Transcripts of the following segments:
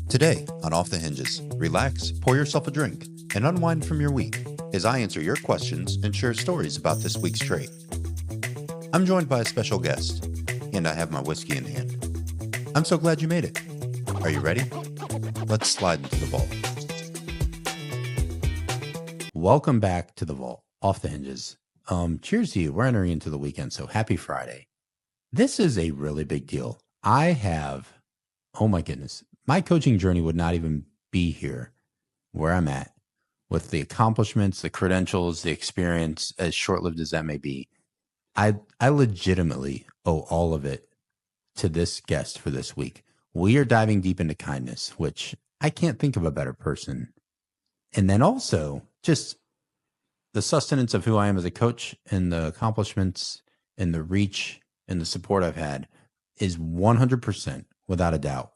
Today on Off the Hinges, relax, pour yourself a drink, and unwind from your week as I answer your questions and share stories about this week's trade. I'm joined by a special guest, and I have my whiskey in hand. I'm so glad you made it. Are you ready? Let's slide into the vault. Welcome back to the vault, Off the Hinges. Cheers to you. We're entering into the weekend, so happy Friday. This is a really big deal. Oh my goodness, my coaching journey would not even be here where I'm at with the accomplishments, the credentials, the experience, as short-lived as that may be. I legitimately owe all of it to this guest for this week. We are diving deep into kindness, which I can't think of a better person. And then also just the sustenance of who I am as a coach and the accomplishments and the reach and the support I've had is 100%, without a doubt,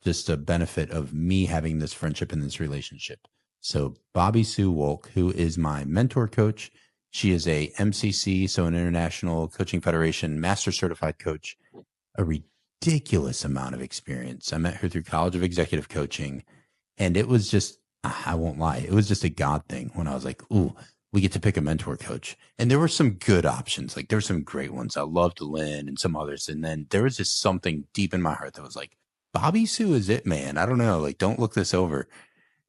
just a benefit of me having this friendship and this relationship. So Bobbie Sue Wolk, who is my mentor coach, she is a MCC, so an International Coaching Federation Master Certified Coach, a ridiculous amount of experience. I met her through College of Executive Coaching, and it was just, I won't lie, it was just a God thing when I was like, ooh, we get to pick a mentor coach. And there were some good options. Like there were some great ones. I loved Lynn and some others. And then there was just something deep in my heart that was like, Bobbie Sue is it, man. I don't know. Like, don't look this over.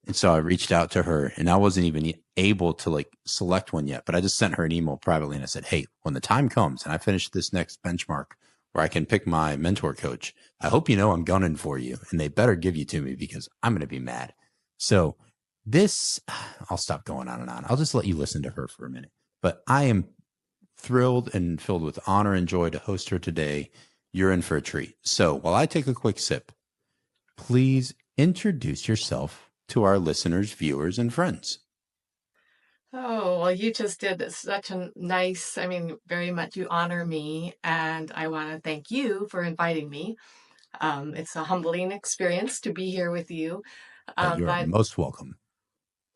And so I reached out to her, and I wasn't even able to like select one yet, but I just sent her an email privately. And I said, hey, when the time comes and I finish this next benchmark where I can pick my mentor coach, I hope you know I'm gunning for you, and they better give you to me because I'm going to be mad. So I'll stop going on and on. I'll just let you listen to her for a minute. But I am thrilled and filled with honor and joy to host her today. You're in for a treat. So while I take a quick sip, please introduce yourself to our listeners, viewers, and friends. Oh, well, you just did such a nice, very much you honor me, and I want to thank you for inviting me. It's a humbling experience to be here with you. You are But most welcome.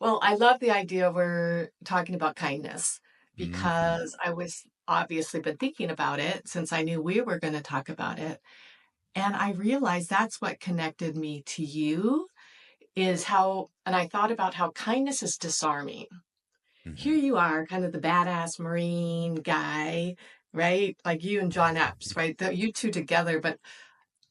well, I love the idea we're talking about kindness Mm-hmm. because I was obviously been thinking about it since I knew we were going to talk about it. And I realized that's what connected me to you is and I thought about how kindness is disarming. Here Mm-hmm. you are, kind of the badass Marine guy, right? Like you and John Epps, right? You two together, but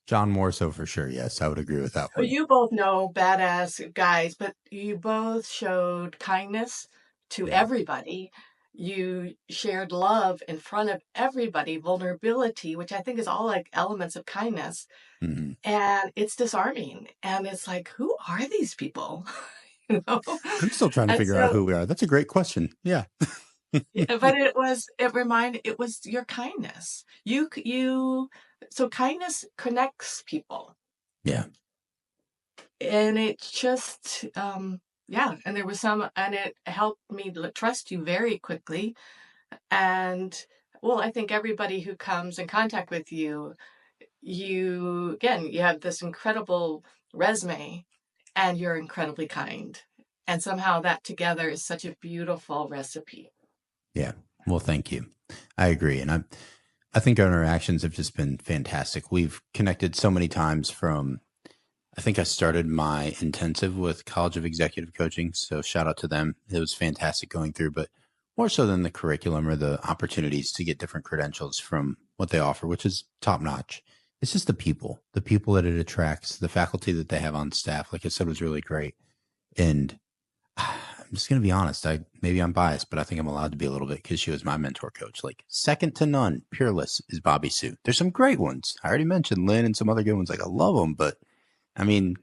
John Morso for sure. Yes, I would agree with that one. you both know badass guys, but you both showed kindness to Mm-hmm. everybody. You shared love in front of everybody, vulnerability, which I think is all like elements of kindness. Mm-hmm. And it's disarming. And it's like, who are these people? you know? I'm still trying to And figure out so who we are. That's a great question. Yeah. yeah, but it was your kindness. So kindness connects people. Yeah. And it's just, yeah. And and it helped me trust you very quickly. And well, I think everybody who comes in contact with you, again, you have this incredible resume and you're incredibly kind. And somehow that together is such a beautiful recipe. Yeah. Well, thank you. I agree. And I think our interactions have just been fantastic. We've connected so many times I think I started my intensive with College of Executive Coaching. So shout out to them. It was fantastic going through, but more so than the curriculum or the opportunities to get different credentials from what they offer, which is top notch. It's just the people that it attracts, the faculty that they have on staff, like I said, was really great. And I'm just going to be honest. Maybe I'm biased, but I think I'm allowed to be a little bit because she was my mentor coach. Like second to none, peerless is Bobbie Sue. There's some great ones. I already mentioned Lynn and some other good ones. Like I love them, but I mean,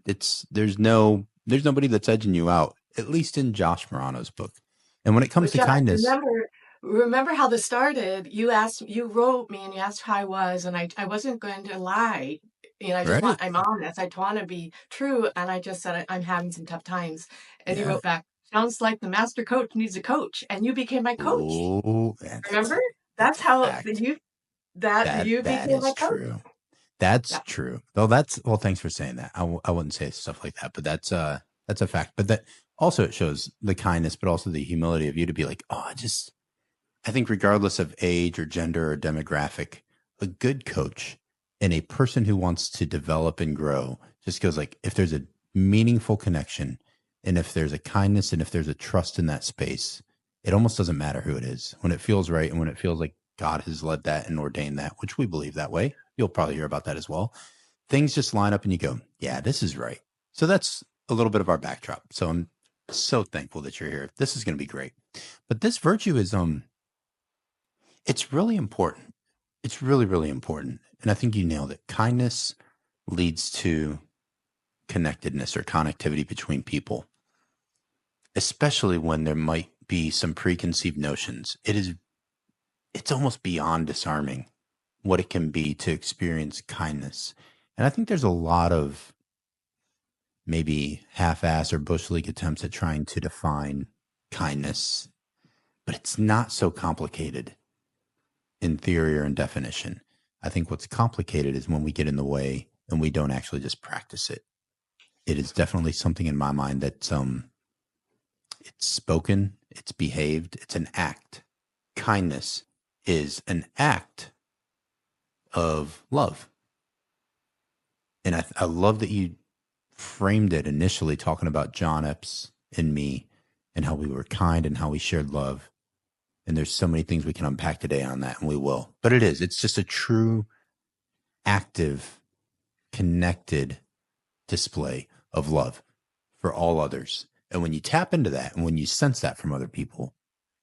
there's nobody that's edging you out, at least in Josh Morano's book. And when it comes But to Josh, kindness, remember how this started? You wrote me and you asked how I was, and I wasn't going to lie. right? I'm honest. I want to be true. And I just said, I'm having some tough times. And you Yeah. wrote back, sounds like the master coach needs a coach. And you became my coach. Oh, Remember? that's That's a how fact. you That became my is coach. true. That's Yeah. true. Well, thanks for saying that. I wouldn't say stuff like that, but that's a fact. But that also it shows the kindness, but also the humility of you to be like, oh, I think regardless of age or gender or demographic, a good coach and a person who wants to develop and grow just goes like, if there's a meaningful connection and if there's a kindness and if there's a trust in that space, it almost doesn't matter who it is. When it feels right and when it feels like God has led that and ordained that, which we believe that way, you'll probably hear about that as well. Things just line up and you go, yeah, this is right. So that's a little bit of our backdrop. So I'm so thankful that you're here. This is going to be great. But this virtue is, it's really important. It's really, really important. And I think you nailed it. Kindness leads to connectedness or connectivity between people, especially when there might be some preconceived notions. It's almost beyond disarming what it can be to experience kindness. And I think there's a lot of maybe half-ass or bush league attempts at trying to define kindness, but it's not so complicated in theory or in definition. I think what's complicated is when we get in the way and we don't actually just practice it. It is definitely something in my mind that it's spoken, it's behaved, it's an act. Kindness is an act of love. And I love that you framed it initially talking about John Epps and me and how we were kind and how we shared love. And there's so many things we can unpack today on that, and we will. But it's just a true, active, connected display of love for all others. And when you tap into that and when you sense that from other people,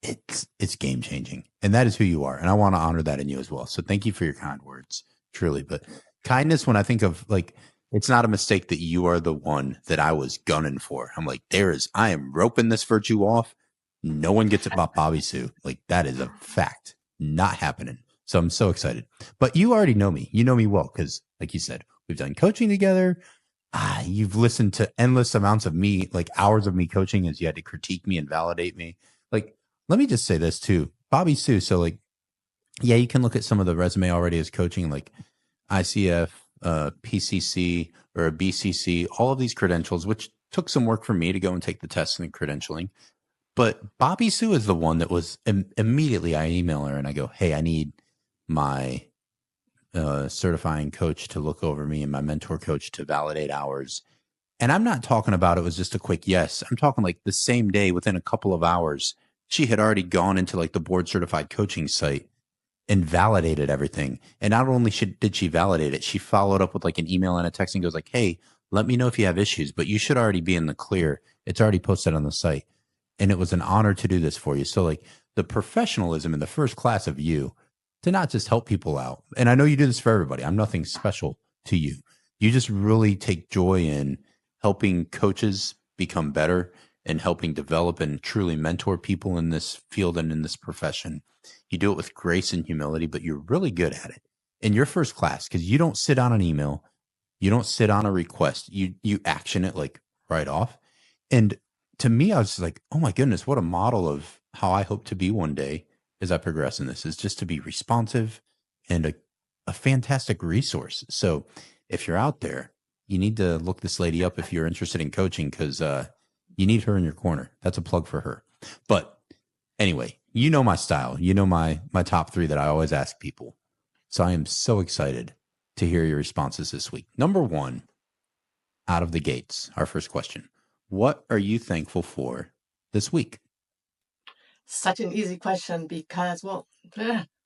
it's game changing. And that is who you are. And I want to honor that in you as well. So thank you for your kind words, truly. But kindness, when I think of like, it's not a mistake that you are the one that I was gunning for. I'm like, I am roping this virtue off. No one gets it about Bobbie Sue. Like, that is a fact. Not happening. So I'm so excited. But you already know me. You know me well because, like you said, we've done coaching together. You've listened to endless amounts of me, like hours of me coaching as you had to critique me and validate me. Like, let me just say this too. Bobbie Sue. So like, yeah, you can look at some of the resume already as coaching, like ICF, PCC, or a BCC, all of these credentials, which took some work for me to go and take the test and the credentialing. But Bobbie Sue is the one that was immediately I email her and I go, hey, I need my certifying coach to look over me and my mentor coach to validate hours. And I'm not talking about it was just a quick yes. I'm talking like the same day, within a couple of hours, she had already gone into like the board certified coaching site and validated everything. And not only did she validate it, she followed up with like an email and a text and goes like, hey, let me know if you have issues, but you should already be in the clear. It's already posted on the site. And it was an honor to do this for you. So like the professionalism in the first class of you to not just help people out. And I know you do this for everybody. I'm nothing special to you. You just really take joy in helping coaches become better and helping develop and truly mentor people in this field and in this profession. You do it with grace and humility, but you're really good at it in your first class because you don't sit on an email. You don't sit on a request. You action it like right off. And to me, I was just like, oh my goodness, what a model of how I hope to be one day as I progress in this, is just to be responsive and a fantastic resource. So if you're out there, you need to look this lady up if you're interested in coaching because you need her in your corner. That's a plug for her. But anyway, you know my style. You know my top three that I always ask people. So I am so excited to hear your responses this week. Number one, out of the gates, our first question. What are you thankful for this week? Such an easy question because, well,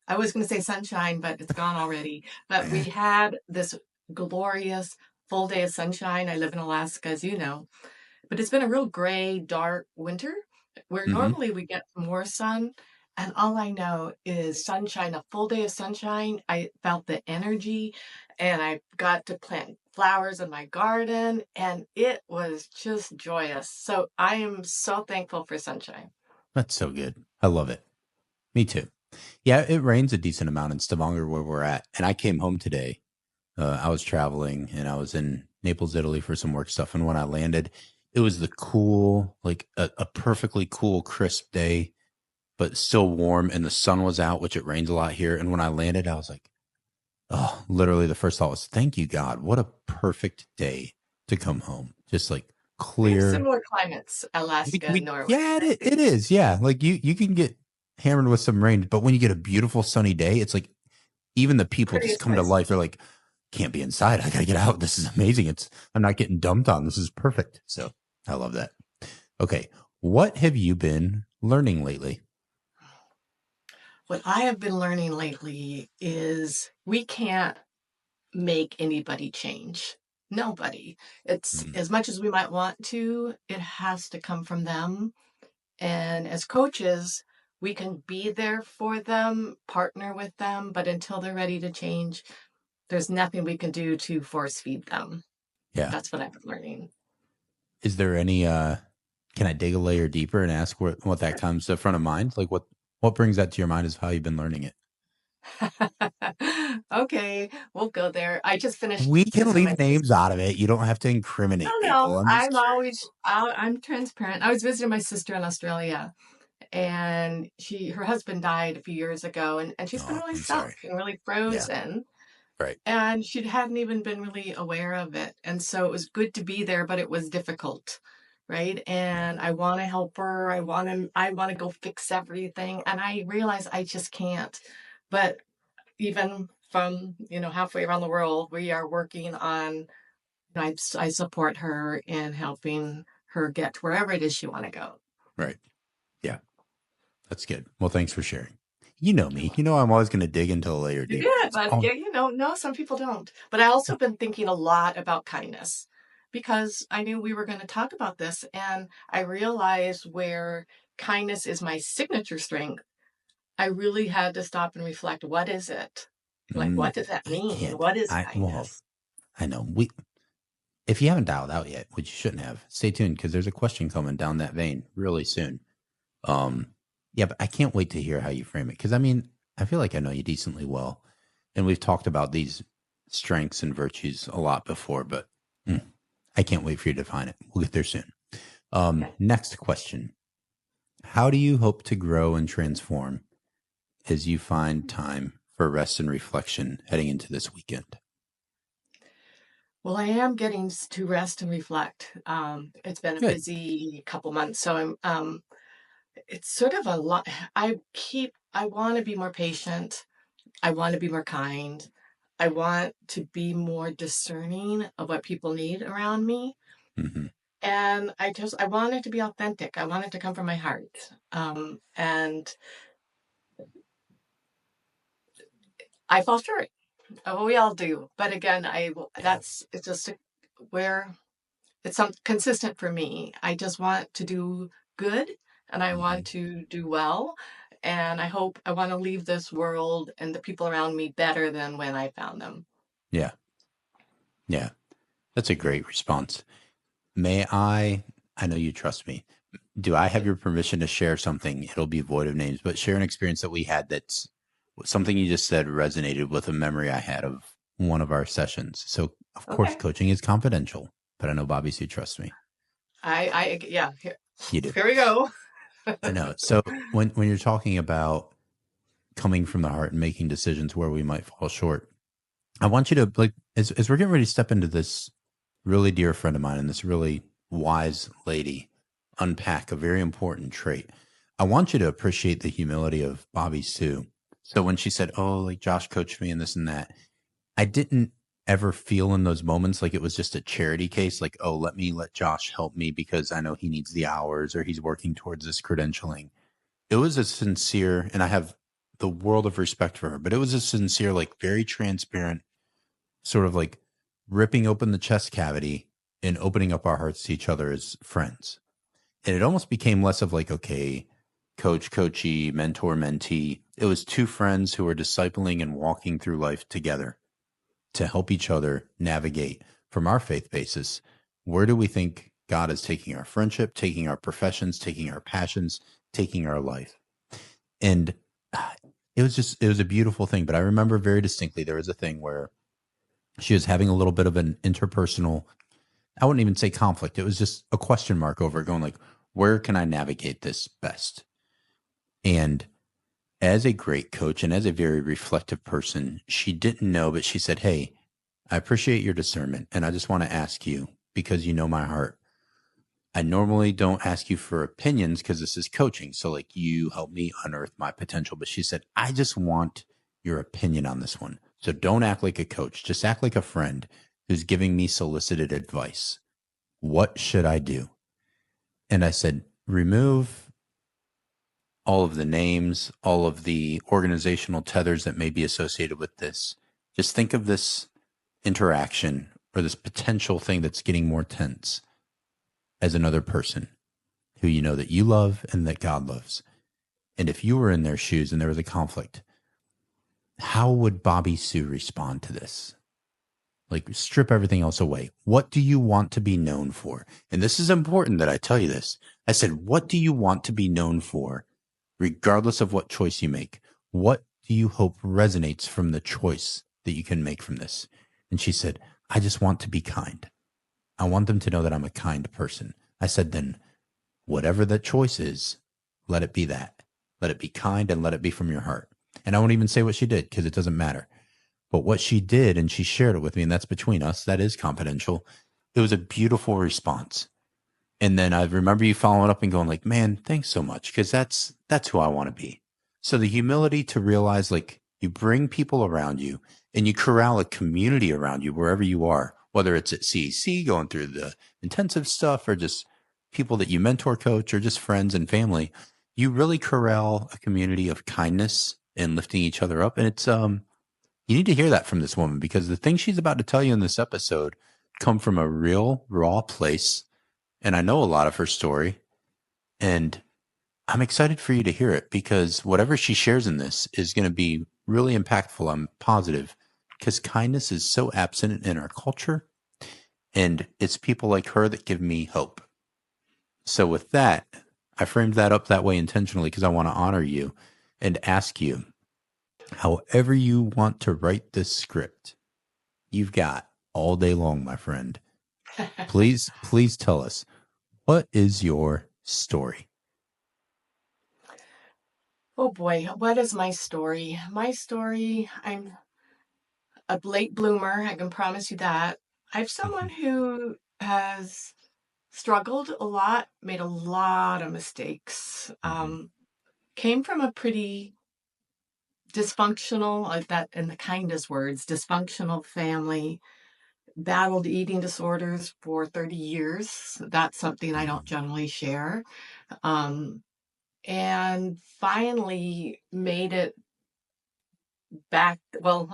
I was going to say sunshine, but it's gone already. But we had this glorious full day of sunshine. I live in Alaska, as you know, but it's been a real gray, dark winter where normally we get more sun. And all I know is sunshine, a full day of sunshine. I felt the energy and I got to plant flowers in my garden and it was just joyous. So I am so thankful for sunshine. That's so good. I love it. Me too. Yeah, it rains a decent amount in Stavanger where we're at. And I came home today. I was traveling and I was in Naples, Italy for some work stuff. And when I landed, it was the cool, like a perfectly cool, crisp day, but still warm. And the sun was out, which it rains a lot here. And when I landed, I was like, oh, literally the first thought was, thank you, God. What a perfect day to come home. Just like clear. Similar climates, Alaska and Norway. Yeah, it is. Yeah. Like you can get hammered with some rain, but when you get a beautiful sunny day, it's like even the people just come to life. They're like, can't be inside. I got to get out. This is amazing. I'm not getting dumped on. This is perfect. So I love that. Okay. What have you been learning lately? What I have been learning lately is we can't make anybody change. Nobody. It's Mm, as much as we might want to, it has to come from them. And as coaches, we can be there for them, partner with them, but until they're ready to change, there's nothing we can do to force feed them. yeah. That's what I've been learning. Is there any, can I dig a layer deeper and ask what that comes to front of mind? Like what brings that to your mind is how you've been learning it. Okay, we'll go there. I just finished We can visiting my leave names sister. out of it. You don't have to No, incriminate people. no, I'm just curious. I'm transparent. I was visiting my sister in Australia, and her husband died a few years ago, and she's been Oh, really I'm sorry. stuck and really Yeah. frozen. Right. And she hadn't even been really aware of it. And so it was good to be there, but it was difficult, right? Yeah. And I want to help her. I want to go fix everything. And I realize I just can't. But even from, halfway around the world, we are working on, I support her in helping her get to wherever it is she want to go. Right. Yeah. That's good. Well, thanks for sharing. You know You're me. You welcome. know I'm always going to dig into a layer You deeper. did, It's but all yeah, no, some people don't. But I also been thinking a lot about kindness because I knew we were going to talk about this, and I realized where kindness is my signature strength. I really had to stop and reflect. What is it? Like, mm, what does that I mean? can't. What is Well, kindness? I know. If you haven't dialed out yet, which you shouldn't have, stay tuned because there's a question coming down that vein really soon. Um, yeah, but I can't wait to hear how you frame it because I feel like I know you decently well, and we've talked about these strengths and virtues a lot before, but I can't wait for you to define it. We'll get there soon. Okay. Next question: how do you hope to grow and transform as you find time for rest and reflection heading into this weekend? Well, I am getting to rest and reflect. It's been a Good. busy couple months, so it's sort of a lot. I want to be more patient. I want to be more kind. I want to be more discerning of what people need around me. Hmm. And I want it to be authentic. I want it to come from my heart. And I fall short. Oh, we all do. But again, Yeah. it's just where it's some consistent for me. I just want to do good and I Hmm. want to do well. And I want to leave this world and the people around me better than when I found them. Yeah. Yeah. That's a great response. May I know you trust me. Do I have your permission to share something? It'll be void of names, but share an experience that we had that's something you just said resonated with a memory I had of one of our sessions. So, of course, Okay. coaching is confidential, but I know Bobbie Sue trusts me. Yeah, You do. here we go. I know. So when you're talking about coming from the heart and making decisions where we might fall short, I want you to like as we're getting ready to step into this really dear friend of mine and this really wise lady unpack a very important trait. I want you to appreciate the humility of Bobbie Sue. So when she said, "Oh, like Josh coached me and this and that," I didn't ever feel in those moments like it was just a charity case, like, "Oh, let Josh help me because I know he needs the hours or he's working towards this credentialing." It was a sincere, and I have the world of respect for her, but it was a sincere, like very transparent, sort of like ripping open the chest cavity and opening up our hearts to each other as friends. And it almost became less of like, okay, coach, coachee, mentor, mentee. It was two friends who were discipling and walking through life together to help each other navigate from our faith basis. Where do we think God is taking our friendship, taking our professions, taking our passions, taking our life? And it was a beautiful thing. But I remember very distinctly there was a thing where she was having a little bit of an interpersonal, I wouldn't even say conflict. It was just a question mark over it, going like, where can I navigate this best? And as a great coach and as a very reflective person, she didn't know, but she said, "Hey, I appreciate your discernment. And I just want to ask you, because you know my heart, I normally don't ask you for opinions because this is coaching. So, like, you help me unearth my potential." But she said, "I just want your opinion on this one. So don't act like a coach. Just act like a friend who's giving me solicited advice. What should I do? And I said, remove all of the names, all of the organizational tethers that may be associated with this. Just think of this interaction or this potential thing that's getting more tense as another person who you know that you love and that God loves. And if you were in their shoes and there was a conflict, how would Bobbie Sue respond to this? Like, strip everything else away. What do you want to be known for? And this is important that I tell you this. I said, what do you want to be known for, regardless of what choice you make? What do you hope resonates from the choice that you can make from this? And she said, I just want to be kind. I want them to know that I'm a kind person. I said, then whatever that choice is, let it be that. Let it be kind and let it be from your heart. And I won't even say what she did because it doesn't matter. But what she did, and she shared it with me, and that's between us, that is confidential. It was a beautiful response. And then I remember you following up and going like, man, thanks so much. Because that's who I want to be. So the humility to realize, like, you bring people around you and you corral a community around you wherever you are, whether it's at CEC going through the intensive stuff or just people that you mentor, coach, or just friends and family. You really corral a community of kindness and lifting each other up. And it's, you need to hear that from this woman, because the things she's about to tell you in this episode come from a real raw place. And I know a lot of her story, and I'm excited for you to hear it, because whatever she shares in this is going to be really impactful. I'm positive, because kindness is so absent in our culture, and it's people like her that give me hope. So with that, I framed that up that way intentionally because I want to honor you and ask you, however you want to write this script, you've got all day long, my friend. Please tell us, what is your story? Oh boy, what is my story? My story, I'm a late bloomer, I can promise you that. I'm someone who has struggled a lot, made a lot of mistakes, came from a pretty dysfunctional, that in the kindest words, dysfunctional family, battled eating disorders for 30 years. That's something I don't generally share. Um, and finally made it back. Well,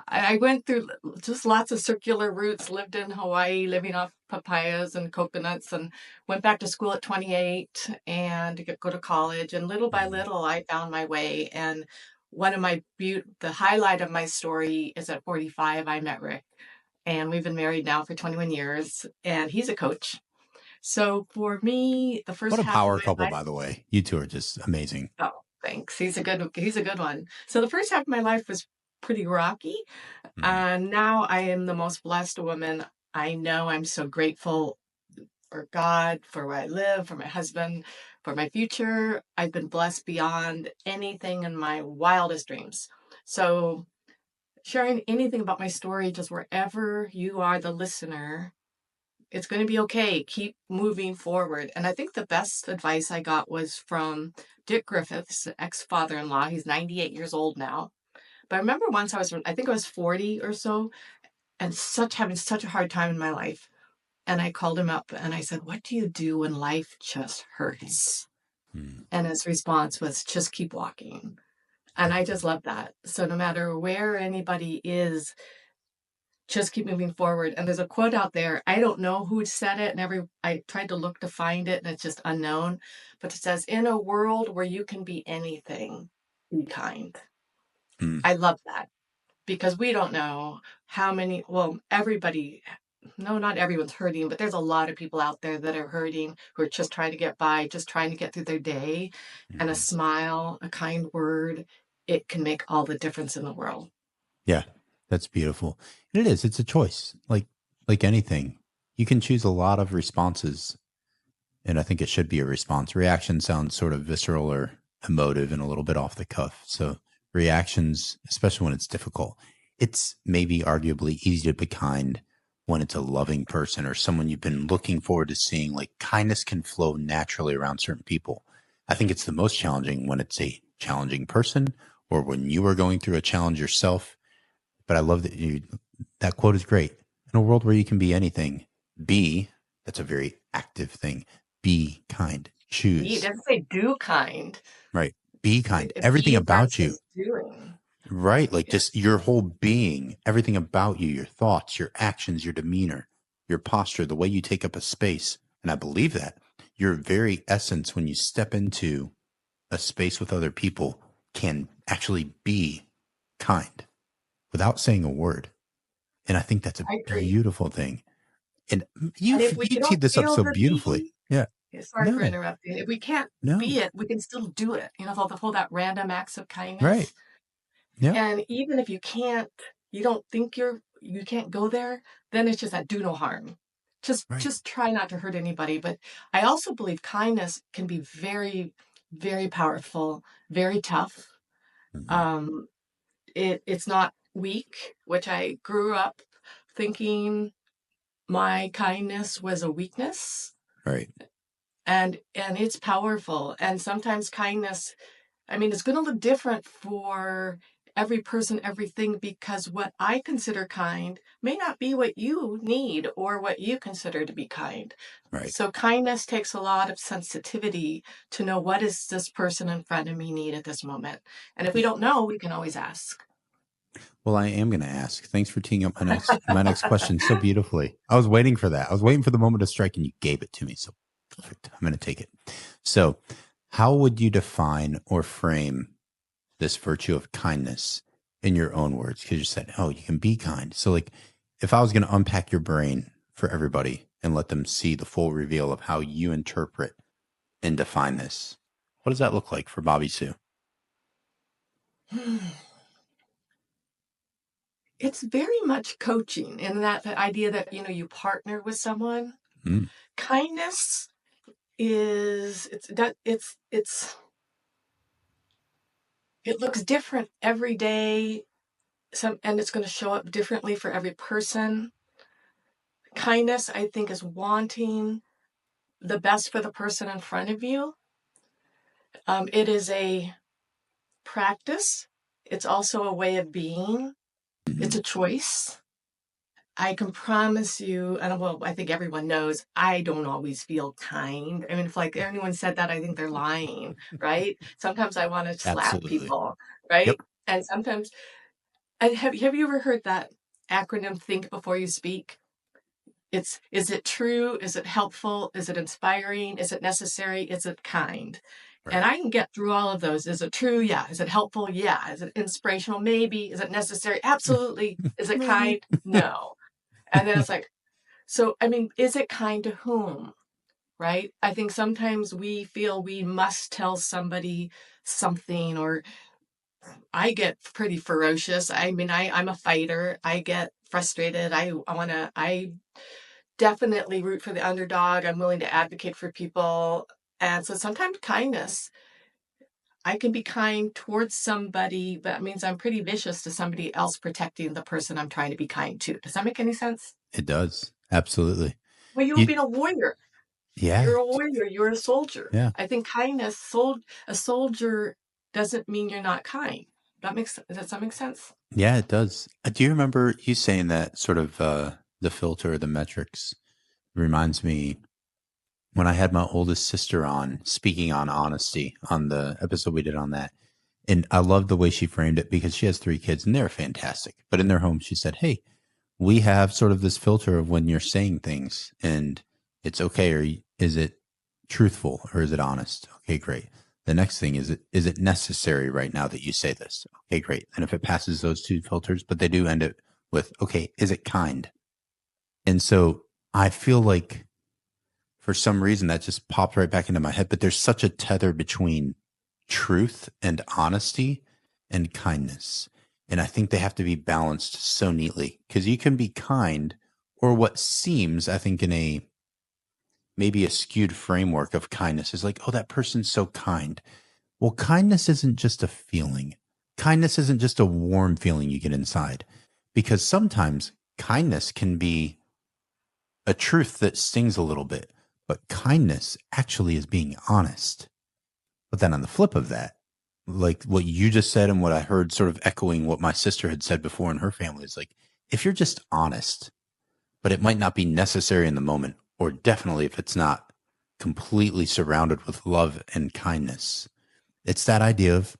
I went through just lots of circular routes, lived in Hawaii, living off papayas and coconuts, and went back to school at 28 and to go to college. And little by little, I found my way. And one of my the highlight of my story is at 45, I met Rick. And we've been married now for 21 years, and he's a coach. So for me, the What first a half of power my couple, life, by the way. You two are just amazing. oh, thanks. He's a good one. So the first half of my life was pretty rocky. Now I am the most blessed woman I know. I'm so grateful for God, for where I live, for my husband, for my future. I've been blessed beyond anything in my wildest dreams. So sharing anything about my story, just wherever you are, the listener, it's going to be okay. Keep moving forward. And I think the best advice I got was from Dick Griffiths, ex-father-in-law. He's 98 years old now. But I remember once I think I was 40 or so, and having such a hard time in my life. And I called him up and I said, what do you do when life just hurts? And his response was, just keep walking. And I just love that. So no matter where anybody is, just keep moving forward. And there's a quote out there. I don't know who said it, and I tried to look to find it, and it's just unknown. But it says, in a world where you can be anything, be kind. I love that, because we don't know how many, well, everybody, no, not everyone's hurting, but there's a lot of people out there that are hurting, who are just trying to get by, just trying to get through their day. And a smile, a kind word, it can make all the difference in the world. Yeah, that's beautiful. And it is. It's a choice. Like anything, you can choose a lot of responses, and I think it should be a response. Reaction sounds sort of visceral or emotive and a little bit off the cuff. So reactions, especially when it's difficult, it's maybe arguably easy to be kind when it's a loving person or someone you've been looking forward to seeing. Like, kindness can flow naturally around certain people. I think it's the most challenging when it's a challenging person or when you are going through a challenge yourself. But I love that that quote is great. In a world where you can be anything, that's a very active thing. Be kind. It Choose. doesn't say do kind. Right. Be kind. Everything Be about you. versus doing. Right. Like Yeah. just your whole being, everything about you, your thoughts, your actions, your demeanor, your posture, the way you take up a space. And I believe that your very essence, when you step into a space with other people, can actually be kind without saying a word. And I think that's a I agree. beautiful thing. And And if we you teed don't this up feel so the beautifully. be, Yeah. sorry for No, interrupting. If we can't be no. it, we can still do it. The whole that random acts of Right. kindness. Yep. And even if you can't, you don't think you can't go there, then it's just that do no harm. Right. Just try not to hurt anybody. But I also believe kindness can be very, very powerful, very tough. Hmm. Um, it's not weak, which I grew up thinking my kindness was a weakness, Right. and it's powerful. And sometimes kindness, I mean, it's going to look different for every person, everything, because what I consider kind may not be what you need or what you consider to be kind. Right. So kindness takes a lot of sensitivity to know what does this person in front of me need at this moment. And if we don't know, we can always ask. Well, I am going to ask. Thanks for teeing up my next question so beautifully. I was waiting for that. I was waiting for the moment to strike, and you gave it to me. So perfect. I'm going to take it. So, how would you define or frame this virtue of kindness in your own words? Because you said, "Oh, you can be kind." So, like, if I was going to unpack your brain for everybody and let them see the full reveal of how you interpret and define this, what does that look like for Bobbie Sue? It's very much coaching in that the idea that, you partner with someone. Mm, Kindness is it looks different every day. And it's going to show up differently for every person. Kindness, I think, is wanting the best for the person in front of you. It is a practice. It's also a way of being. It's mhm. a choice. I can promise you, and well, I think everyone knows, I don't always feel kind. I mean, if like anyone said that, I think they're lying, right? Sometimes I want to slap Absolutely. people, Yep. right? And sometimes, and have you ever heard that acronym, think before you speak? Is it true? Is it helpful? Is it inspiring? Is it necessary? Is it kind? And Right. I can get through all of those. Is it true? Yeah. Is it helpful? Yeah. Is it inspirational? Maybe. Is it necessary? Absolutely. Is it Maybe. kind? No. And then it's like, so, I mean, is it kind to whom? Right? I think sometimes we feel we must tell somebody something, or I get pretty ferocious. I mean, I'm a fighter. I get frustrated. I definitely root for the underdog. I'm willing to advocate for people. And so sometimes kindness, I can be kind towards somebody, but that means I'm pretty vicious to somebody else protecting the person I'm trying to be kind to. Does that make any sense? It does. Absolutely. Well, you've You, been a warrior. yeah. You're a warrior. You're a soldier. Yeah. I think kindness, a soldier doesn't mean you're not kind. Does that make sense? Yeah, it does. Do you remember you saying that sort of the filter, the metrics reminds me when I had my oldest sister on speaking on honesty on the episode we did on that. And I love the way she framed it because she has 3 kids and they're fantastic. But in their home, she said, "Hey, we have sort of this filter of when you're saying things and it's okay, or is it truthful or is it honest? Okay, great. The next thing is it necessary right now that you say this? Okay, great. And if it passes those 2 filters, but they do end it with, okay, is it kind?" And so I feel like for some reason that just popped right back into my head, but there's such a tether between truth and honesty and kindness. And I think they have to be balanced so neatly because you can be kind, or what seems, I think, in a maybe a skewed framework of kindness is like, oh, that person's so kind. Well, kindness isn't just a feeling. Kindness isn't just a warm feeling you get inside, because sometimes kindness can be a truth that stings a little bit, but kindness actually is being honest. But then on the flip of that, like what you just said and what I heard sort of echoing what my sister had said before in her family is like, if you're just honest, but it might not be necessary in the moment, or definitely if it's not completely surrounded with love and kindness, it's that idea of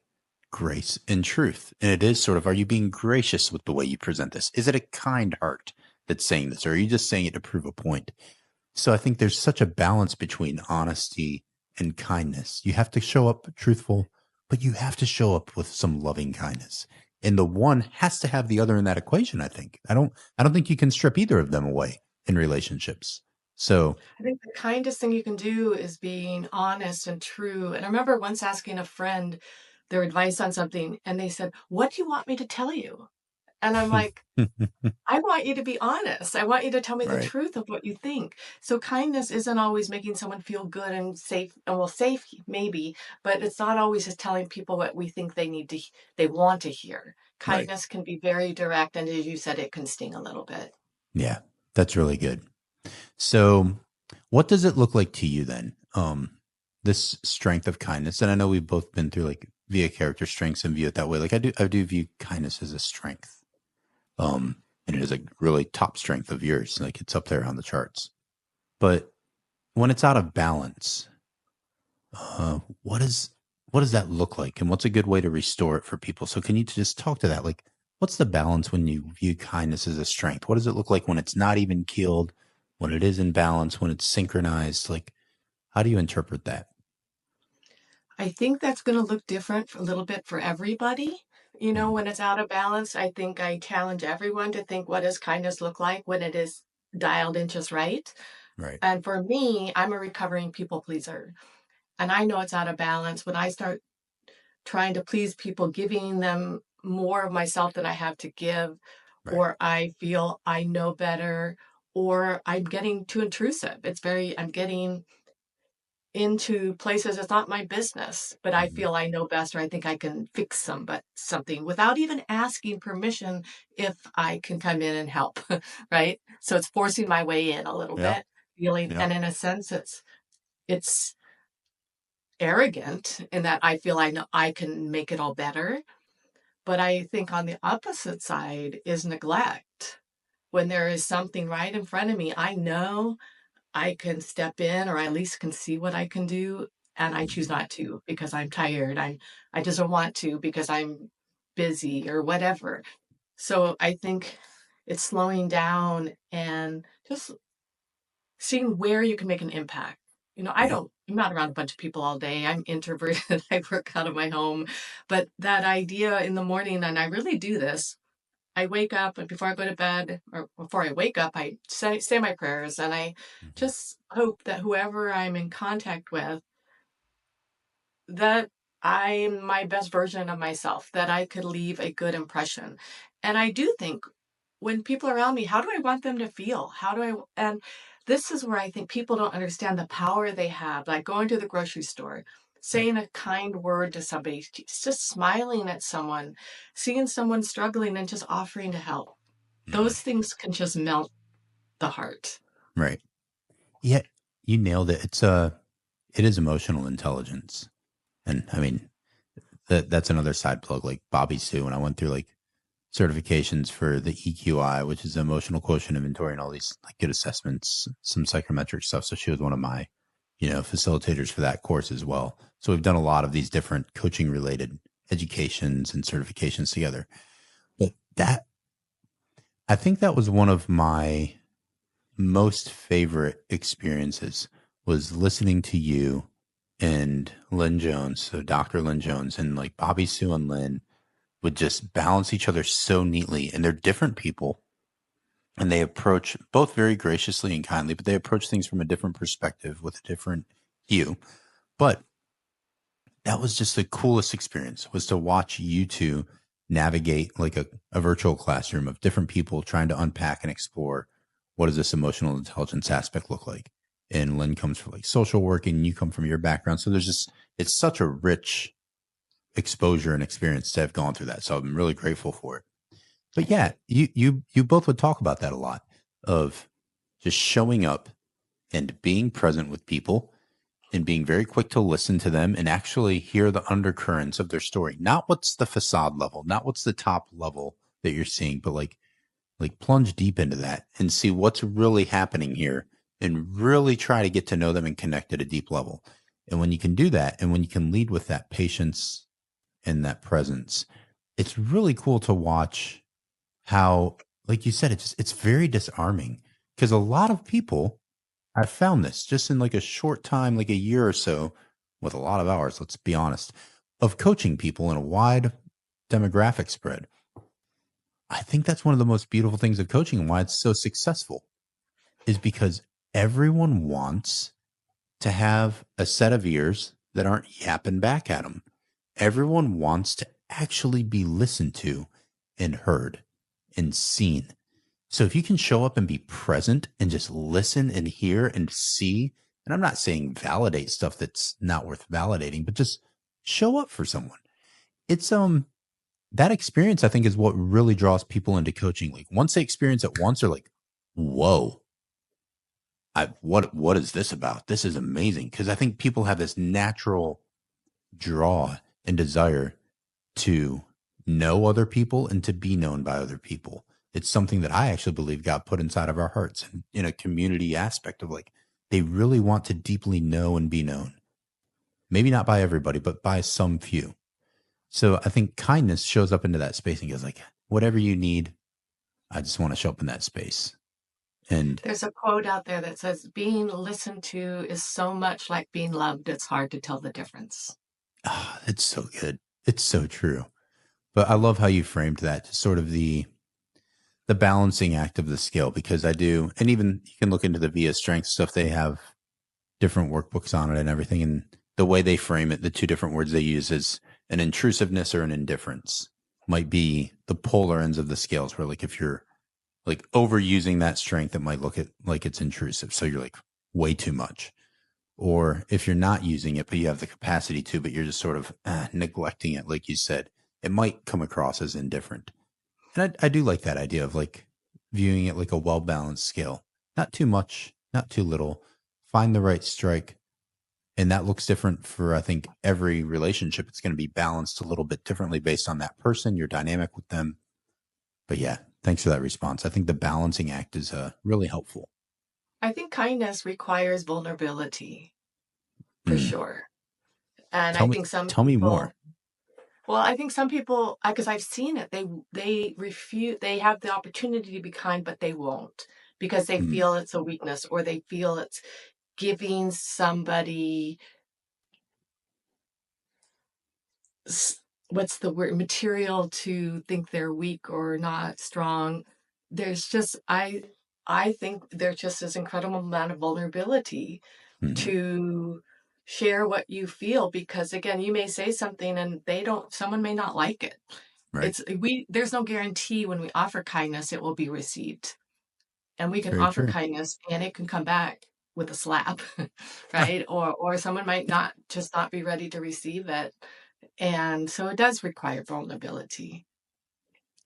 grace and truth. And it is sort of, are you being gracious with the way you present this? Is it a kind heart that's saying this, or are you just saying it to prove a point? So I think there's such a balance between honesty and kindness. You have to show up truthful, but you have to show up with some loving kindness. And the one has to have the other in that equation, I think. I don't think you can strip either of them away in relationships. So, I think the kindest thing you can do is being honest and true. And I remember once asking a friend their advice on something, and they said, "What do you want me to tell you?" And I'm like, I want you to be honest. I want you to tell me the right, truth of what you think. So kindness isn't always making someone feel good and safe, and well, safe maybe, but it's not always just telling people what we think they need to, they want to hear. right. Kindness can be very direct, and as you said, it can sting a little bit. Yeah, that's really good. So, what does it look like to you then? This strength of kindness, and I know we've both been through like via character strengths and view it that way. Like I do view kindness as a strength. And it is a really top strength of yours. Like it's up there on the charts. But when it's out of balance, uh, what is what does that look like, and what's a good way to restore it for people? So, can you just talk to that? Like, what's the balance when you view kindness as a strength? What does it look like when it's not even keeled, when it is in balance, when it's synchronized? Like, how do you interpret that? I think that's going to look different a little bit for everybody. You know, Mhm. when it's out of balance, I think I challenge everyone to think, what does kindness look like when it is dialed in just right? Right. And for me, I'm a recovering people pleaser. And I know it's out of balance when I start trying to please people, giving them more of myself than I have to give, Right. or I feel I know better, or I'm getting too intrusive. I'm getting into places it's not my business, but I Mhm. feel I know best, or I think I can fix something without even asking permission if I can come in and help, right? So it's forcing my way in a little Yeah. bit, feeling, Yeah. and in a sense, it's arrogant in that I feel I know I can make it all better. But I think on the opposite side is neglect. When there is something right in front of me, I know I can step in, or I at least can see what I can do, and I choose Mhm. not to because I'm tired. I just don't want to because I'm busy or whatever. So I think it's slowing down and just seeing where you can make an impact. You know, Yeah. I'm not around a bunch of people all day. I'm introverted. I work out of my home. But that idea in the morning, and I really do this, I wake up, and before I go to bed, or before I wake up, I say my prayers, and I Mhm. just hope that whoever I'm in contact with, that I'm my best version of myself, that I could leave a good impression. And I do think when people around me, how do I want them to feel? And this is where I think people don't understand the power they have, like going to the grocery store, Right. saying a kind word to somebody, just smiling at someone, seeing someone struggling and just offering to help. Mhm. Those things can just melt the heart. Right. Yeah. You nailed it. It is emotional intelligence. And I mean, that's another side plug, like Bobbie Sue. When I went through like certifications for the EQI, which is the emotional quotient inventory, and all these like good assessments, some psychometric stuff. So she was one of my, facilitators for that course as well. So we've done a lot of these different coaching related educations and certifications together. But that, I think that was one of my most favorite experiences was listening to you and Lynn Jones, so Dr. Lynn Jones, and like Bobbie Sue and Lynn would just balance each other so neatly. And they're different people, and they approach both very graciously and kindly, but they approach things from a different perspective with a different view. But that was just the coolest experience, was to watch you two navigate like a virtual classroom of different people trying to unpack and explore what does this emotional intelligence aspect look like. And Lynn comes from like social work, and you come from your background. So there's just, it's such a rich exposure and experience to have gone through that. So I'm really grateful for it. But Thank yeah, you. you both would talk about that a lot, of just showing up and being present with people, and being very quick to listen to them and actually hear the undercurrents of their story. Not what's the facade level, not what's the top level that you're seeing, but like plunge deep into that and see what's really happening here and really try to get to know them and connect at a deep level. And when you can do that and when you can lead with that patience and that presence, it's really cool to watch how, like you said, it's very disarming because a lot of people, I've found this just in like a short time, like a year or so, with a lot of hours, let's be honest, of coaching people in a wide demographic spread. I think that's one of the most beautiful things of coaching and why it's so successful is because everyone wants to have a set of ears that aren't yapping back at them. Everyone wants to actually be listened to and heard and seen. So if you can show up and be present and just listen and hear and see, and I'm not saying validate stuff that's not worth validating, but just show up for someone. It's that experience I think is what really draws people into coaching. Like once they experience it once, they're like, whoa, what is this about? This is amazing. Because I think people have this natural draw and desire to know other people and to be known by other people. It's something that I actually believe God put inside of our hearts and in a community aspect of like, they really want to deeply know and be known. Maybe not by everybody, but by some few. So I think kindness shows up into that space and goes like, whatever you need, I just want to show up in that space. And There's a quote out there that says, being listened to is so much like being loved, it's hard to tell the difference. it's so good. It's so true. But I love how you framed that, sort of the balancing act of the scale, because I do, and even you can look into the VIA strength stuff. They have different workbooks on it and everything. And the way they frame it, the two different words they use is an intrusiveness or an indifference might be the polar ends of the scales where like, if you're like overusing that strength, it might look at like it's intrusive. So you're like way too much. Or if you're not using it, but you have the capacity to, but you're just sort of neglecting it, like you said, it might come across as indifferent. And I do like that idea of like viewing it like a well balanced scale, not too much, not too little. Find the right strike. And that looks different for, I think, every relationship. It's going to be balanced a little bit differently based on that person, your dynamic with them. But yeah, thanks for that response. I think the balancing act is really helpful. I think kindness requires vulnerability for Mm. sure. And Tell I me, think some tell me people, more. well, I think some people, because I've seen it, they refuse, they have the opportunity to be kind, but they won't because they Mm. feel it's a weakness or they feel it's giving somebody what's the word, material to think they're weak or not strong. There's just I think there's just this incredible amount of vulnerability Mm. to share what you feel, because again, you may say something and someone may not like it. Right. There's no guarantee when we offer kindness it will be received. And we can Very offer true. kindness and it can come back with a slap, right? Or someone might not be ready to receive it. And so it does require vulnerability.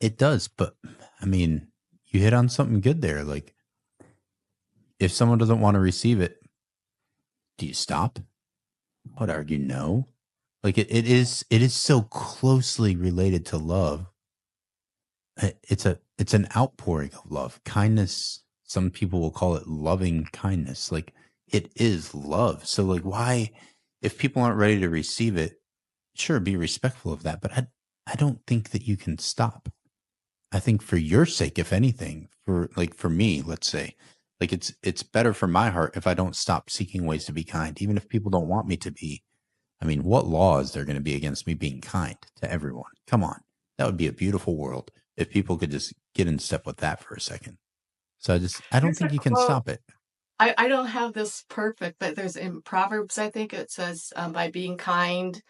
It does. But I mean, you hit on something good there. Like, if someone doesn't want to receive it, do you stop? I would argue no. Like it is so closely related to love. It's an outpouring of love. Kindness, some people will call it loving kindness. Like it is love. So like why, if people aren't ready to receive it, sure, be respectful of that. But I don't think that you can stop. I think for your sake, if anything, for me, let's say, like it's better for my heart if I don't stop seeking ways to be kind, even if people don't want me to be. I mean, what law is there going to be against me being kind to everyone? Come on. That would be a beautiful world if people could just get in step with that for a second. So I don't There's think a you can quote. stop it. I don't have this perfect, but there's in Proverbs, I think it says, by being kind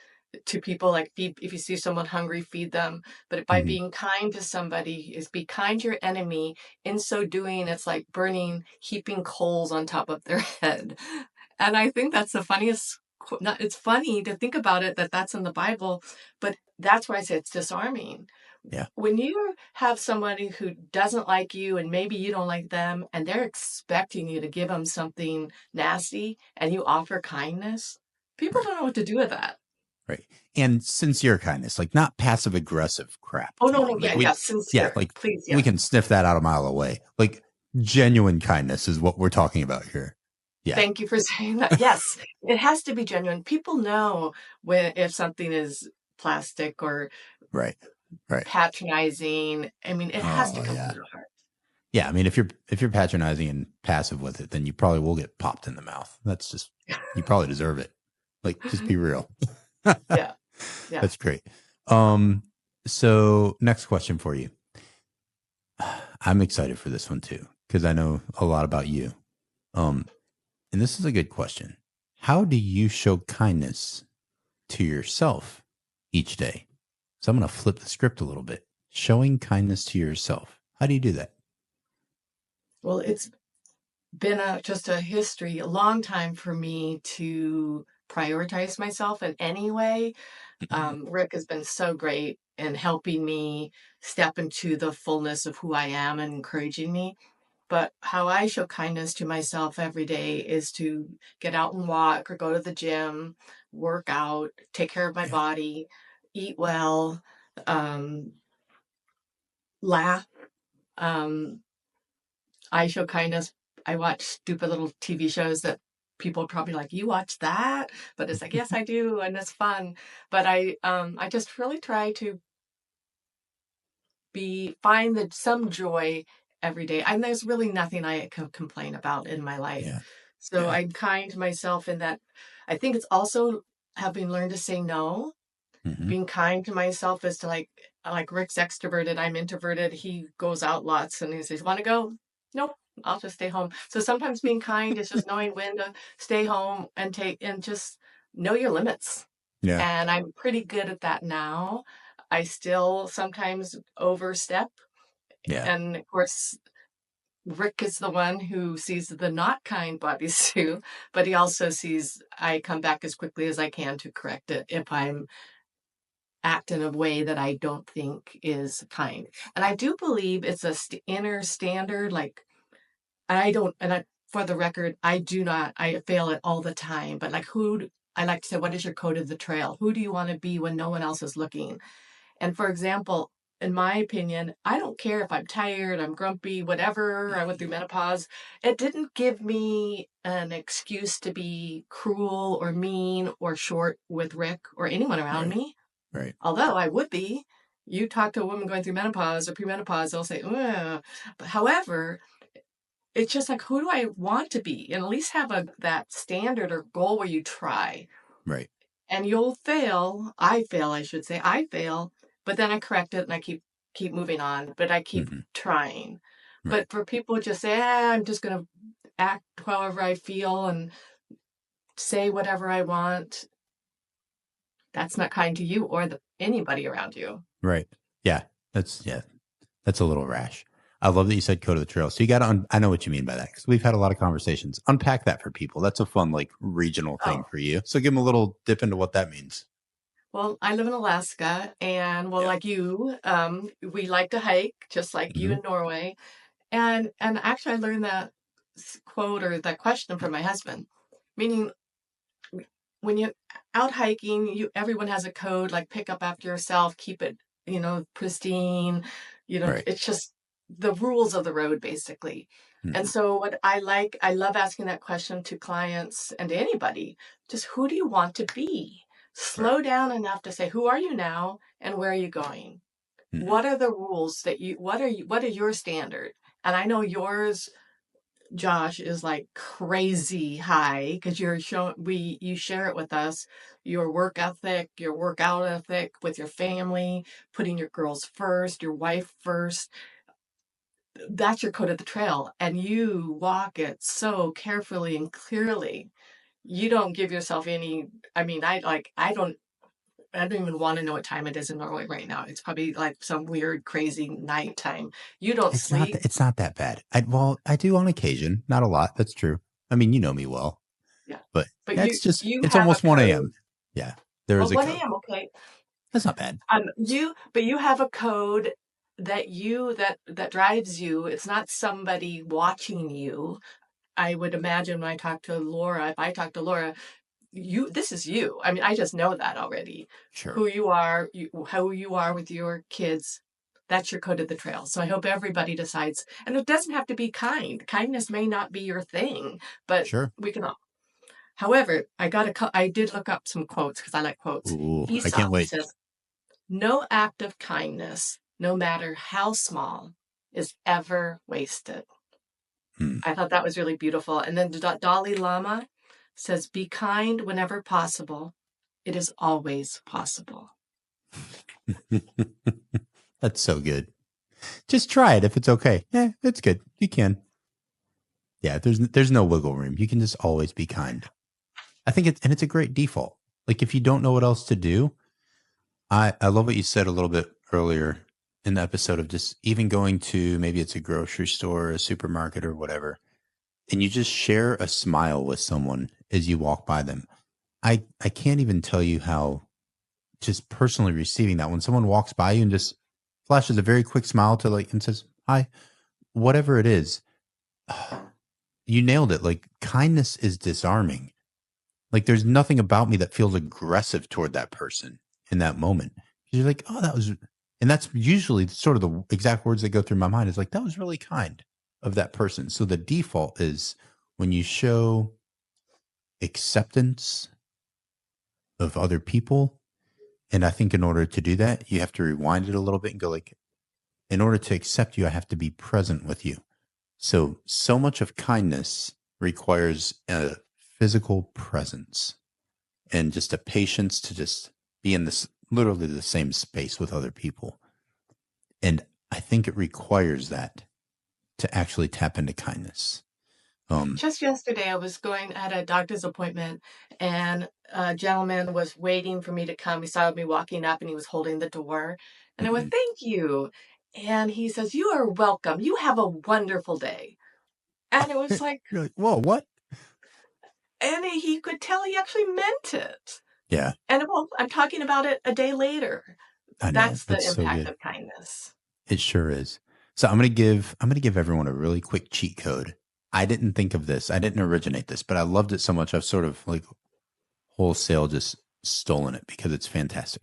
to people, like if you see someone hungry, feed them. But by Hmm. being kind to somebody is be kind to your enemy. In so doing, it's like heaping coals on top of their head. And I think that's the funniest. It's funny to think about it that that's in the Bible, but that's why I say it's disarming. Yeah. When you have somebody who doesn't like you and maybe you don't like them and they're expecting you to give them something nasty and you offer kindness, people Right. don't know what to do with that. Right. And sincere kindness, like not passive aggressive crap Oh, too. no, no, Like yeah, we, yeah, yeah, sincere. like Please, we yeah. can sniff that out a mile away. Like genuine kindness is what we're talking about here. Yeah. Thank you for saying that. Yes, it has to be genuine. People know when if something is plastic or Right. Right. patronizing. I mean, it has to Oh come from yeah. the heart. Yeah. I mean, if you're patronizing and passive with it, then you probably will get popped in the mouth. That's just, you probably deserve it. Like, just be real. Yeah, yeah. That's great. So next question for you. I'm excited for this one too, because I know a lot about you. Um, and this is a good question. How do you show kindness to yourself each day? So I'm going to flip the script a little bit. Showing kindness to yourself. How do you do that? Well, it's been just a history, a long time for me to prioritize myself in any way. Rick has been so great in helping me step into the fullness of who I am and encouraging me. But how I show kindness to myself every day is to get out and walk or go to the gym, work out, take care of my Yeah. body, eat well, um, laugh. Um, I show kindness. I watch stupid little TV shows that people probably like, you watch that? But it's like, yes, I do, and it's fun. But I just really try to find some joy every day. And there's really nothing I can complain about in my life. Yeah. So Yeah. I'm kind to myself in that. I think it's also having learned to say no. Hmm. Being kind to myself is to like Rick's extroverted, I'm introverted. He goes out lots and he says, "Want to go?" Nope, I'll just stay home. So sometimes being kind is just knowing when to stay home and just know your limits. Yeah. And I'm pretty good at that now. I still sometimes overstep. Yeah. And of course, Rick is the one who sees the not kind Bobbie Sue, but he also sees I come back as quickly as I can to correct it if I'm act in a way that I don't think is kind. And I do believe it's a inner standard. Like I don't, and I, for the record, I do not, I fail it all the time. But like I like to say, what is your code of the trail? Who do you want to be when no one else is looking? And for example, in my opinion, I don't care if I'm tired, I'm grumpy, whatever. I went through menopause. It didn't give me an excuse to be cruel or mean or short with Rick or anyone around Right. me. Right. Although I would be. You talk to a woman going through menopause or premenopause, they'll say, ugh. But however, it's just like, who do I want to be? And at least have that standard or goal where you try. Right. And you'll fail. I fail, I should say. I fail, but then I correct it and I keep moving on, but I keep Hmm. trying. Right. But for people who just say, I'm just going to act however I feel and say whatever I want, that's not kind to you or anybody around you. Right. Yeah. That's a little rash. I love that you said code of the trail. So you got to, I know what you mean by that because we've had a lot of conversations. Unpack that for people. That's a fun, like regional thing Oh, for you. So give them a little dip into what that means. well, I live in Alaska, and well, Yeah. like you, we like to hike, just like you Hmm. in Norway. And actually, I learned that quote or that question from my husband, meaning when you're out hiking, everyone has a code like pick up after yourself, keep it, pristine. Right. It's just the rules of the road, basically. And Hmm. so what I love asking that question to clients and to anybody, just who do you want to be? Right. Slow down enough to say, who are you now and where are you going? Hmm. What are the rules what are your standard? And I know yours, Josh, is like crazy high because you share it with us, your work ethic, your workout ethic with your family, putting your girls first, your wife first. That's your code of the trail. And you walk it so carefully and clearly. You don't give yourself any, I mean, I don't even want to know what time it is in Norway right now. It's probably like some weird, crazy nighttime. You don't sleep. It's not that bad. I do on occasion, not a lot. That's true. I mean, you know me well, Yeah. but But yeah, you it's you it's have a almost 1 code. a.m. Yeah. There Well, is a 1 code. a.m., okay. That's not bad. But you have a code that drives you. It's not somebody watching you. I would imagine when I talk to Laura, if I talk to Laura, this is you. I mean, I just know that already. Sure. Who you are, how you are with your kids, that's your code of the trail. So I hope everybody decides, and it doesn't have to be kind. Kindness may not be your thing, but Sure. we can all. However, I did look up some quotes because I like quotes. Ooh, I can't Aesop wait. says, "No act of kindness, no matter how small, is ever wasted." Hmm. I thought that was really beautiful. And then the Dalai Lama says, "Be kind whenever possible. It is always possible." That's so good. Just try it if it's okay. Yeah, it's good. You can. Yeah, there's no wiggle room. You can just always be kind. I think it's a great default. Like if you don't know what else to do, I love what you said a little bit earlier in the episode of just even going to maybe it's a grocery store, a supermarket or whatever, and you just share a smile with someone as you walk by them. I can't even tell you how just personally receiving that when someone walks by you and just flashes a very quick smile to like and says, "Hi," whatever it is, you nailed it. Like kindness is disarming. Like there's nothing about me that feels aggressive toward that person in that moment. You're like, oh, that was, and that's usually sort of the exact words that go through my mind is like, that was really kind of that person. So the default is when you show acceptance of other people. And I think in order to do that, you have to rewind it a little bit and go like, in order to accept you, I have to be present with you. So much of kindness requires a physical presence and just a patience to just be in this literally the same space with other people. And I think it requires that to actually tap into kindness. Just yesterday, I was going at a doctor's appointment, and a gentleman was waiting for me to come. He saw me walking up, and he was holding the door. And I went, mhm. "Thank you." And he says, "You are welcome. You have a wonderful day." And it was like, You're like, whoa, what? and he could tell he actually meant it. Yeah, And well, I'm talking about it a day later. I know. That's the That's so impact good. of kindness. It sure is. So I'm gonna give everyone a really quick cheat code. I didn't think of this. I didn't originate this, but I loved it so much. I've sort of like wholesale just stolen it because it's fantastic.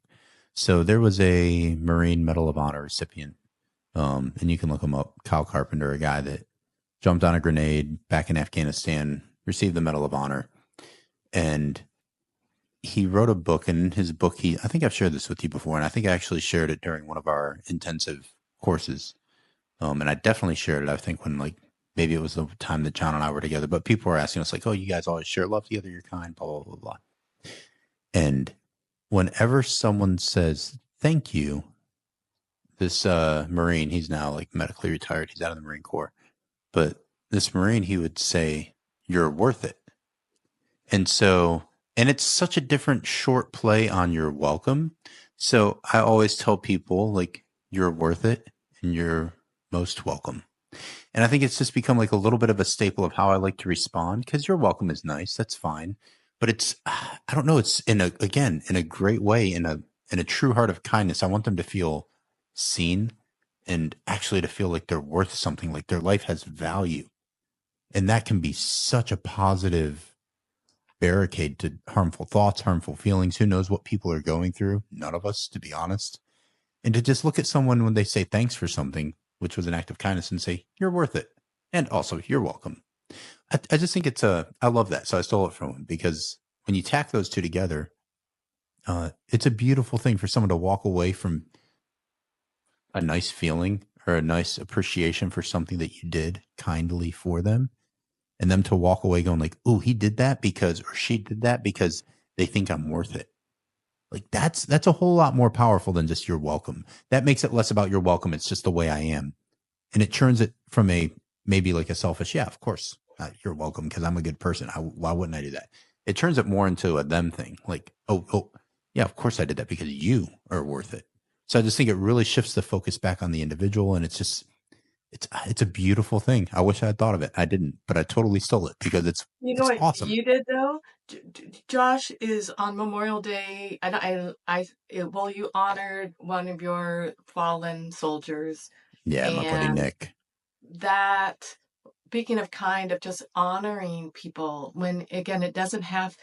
So there was a Marine Medal of Honor recipient, and you can look him up, Kyle Carpenter, a guy that jumped on a grenade back in Afghanistan, received the Medal of Honor, and he wrote a book. And in his book, I think I've shared this with you before, and I think I actually shared it during one of our intensive courses. And I definitely shared it. I think when like maybe it was the time that John and I were together, but people were asking us like, "Oh, you guys always share love together. You're kind." Blah blah blah blah. And whenever someone says thank you, this Marine, he's now like medically retired. He's out of the Marine Corps, but this Marine, he would say, "You're worth it." And so, and it's such a different short play on "you're welcome." So I always tell people like, "You're worth it," and "You're most welcome." And I think it's just become like a little bit of a staple of how I like to respond because "you're welcome" is nice. That's fine. But it's, I don't know. It's in a great way, in a true heart of kindness. I want them to feel seen and actually to feel like they're worth something, like their life has value. And that can be such a positive barricade to harmful thoughts, harmful feelings. Who knows what people are going through? None of us, to be honest. And to just look at someone when they say thanks for something, which was an act of kindness, and say, "You're worth it." And also, "You're welcome." I just think I love that. So I stole it from him because when you tack those two together, it's a beautiful thing for someone to walk away from a nice feeling or a nice appreciation for something that you did kindly for them, and them to walk away going like, "Oh, he did that because, or she did that because they think I'm worth it." Like that's a whole lot more powerful than just "you're welcome." That makes it less about "you're welcome." It's just the way I am. And it turns it from a maybe like a selfish, yeah, of course, "you're welcome" because I'm a good person. Why wouldn't I do that? It turns it more into a them thing. Like, oh, yeah, of course I did that because you are worth it. So I just think it really shifts the focus back on the individual, and it's a beautiful thing. I wish I had thought of it. I didn't, but I totally stole it because You know it's what awesome. you did though? Josh is on Memorial Day, and well, you honored one of your fallen soldiers, Yeah, my buddy and Nick. that, speaking of kind of just honoring people, when again, it doesn't have,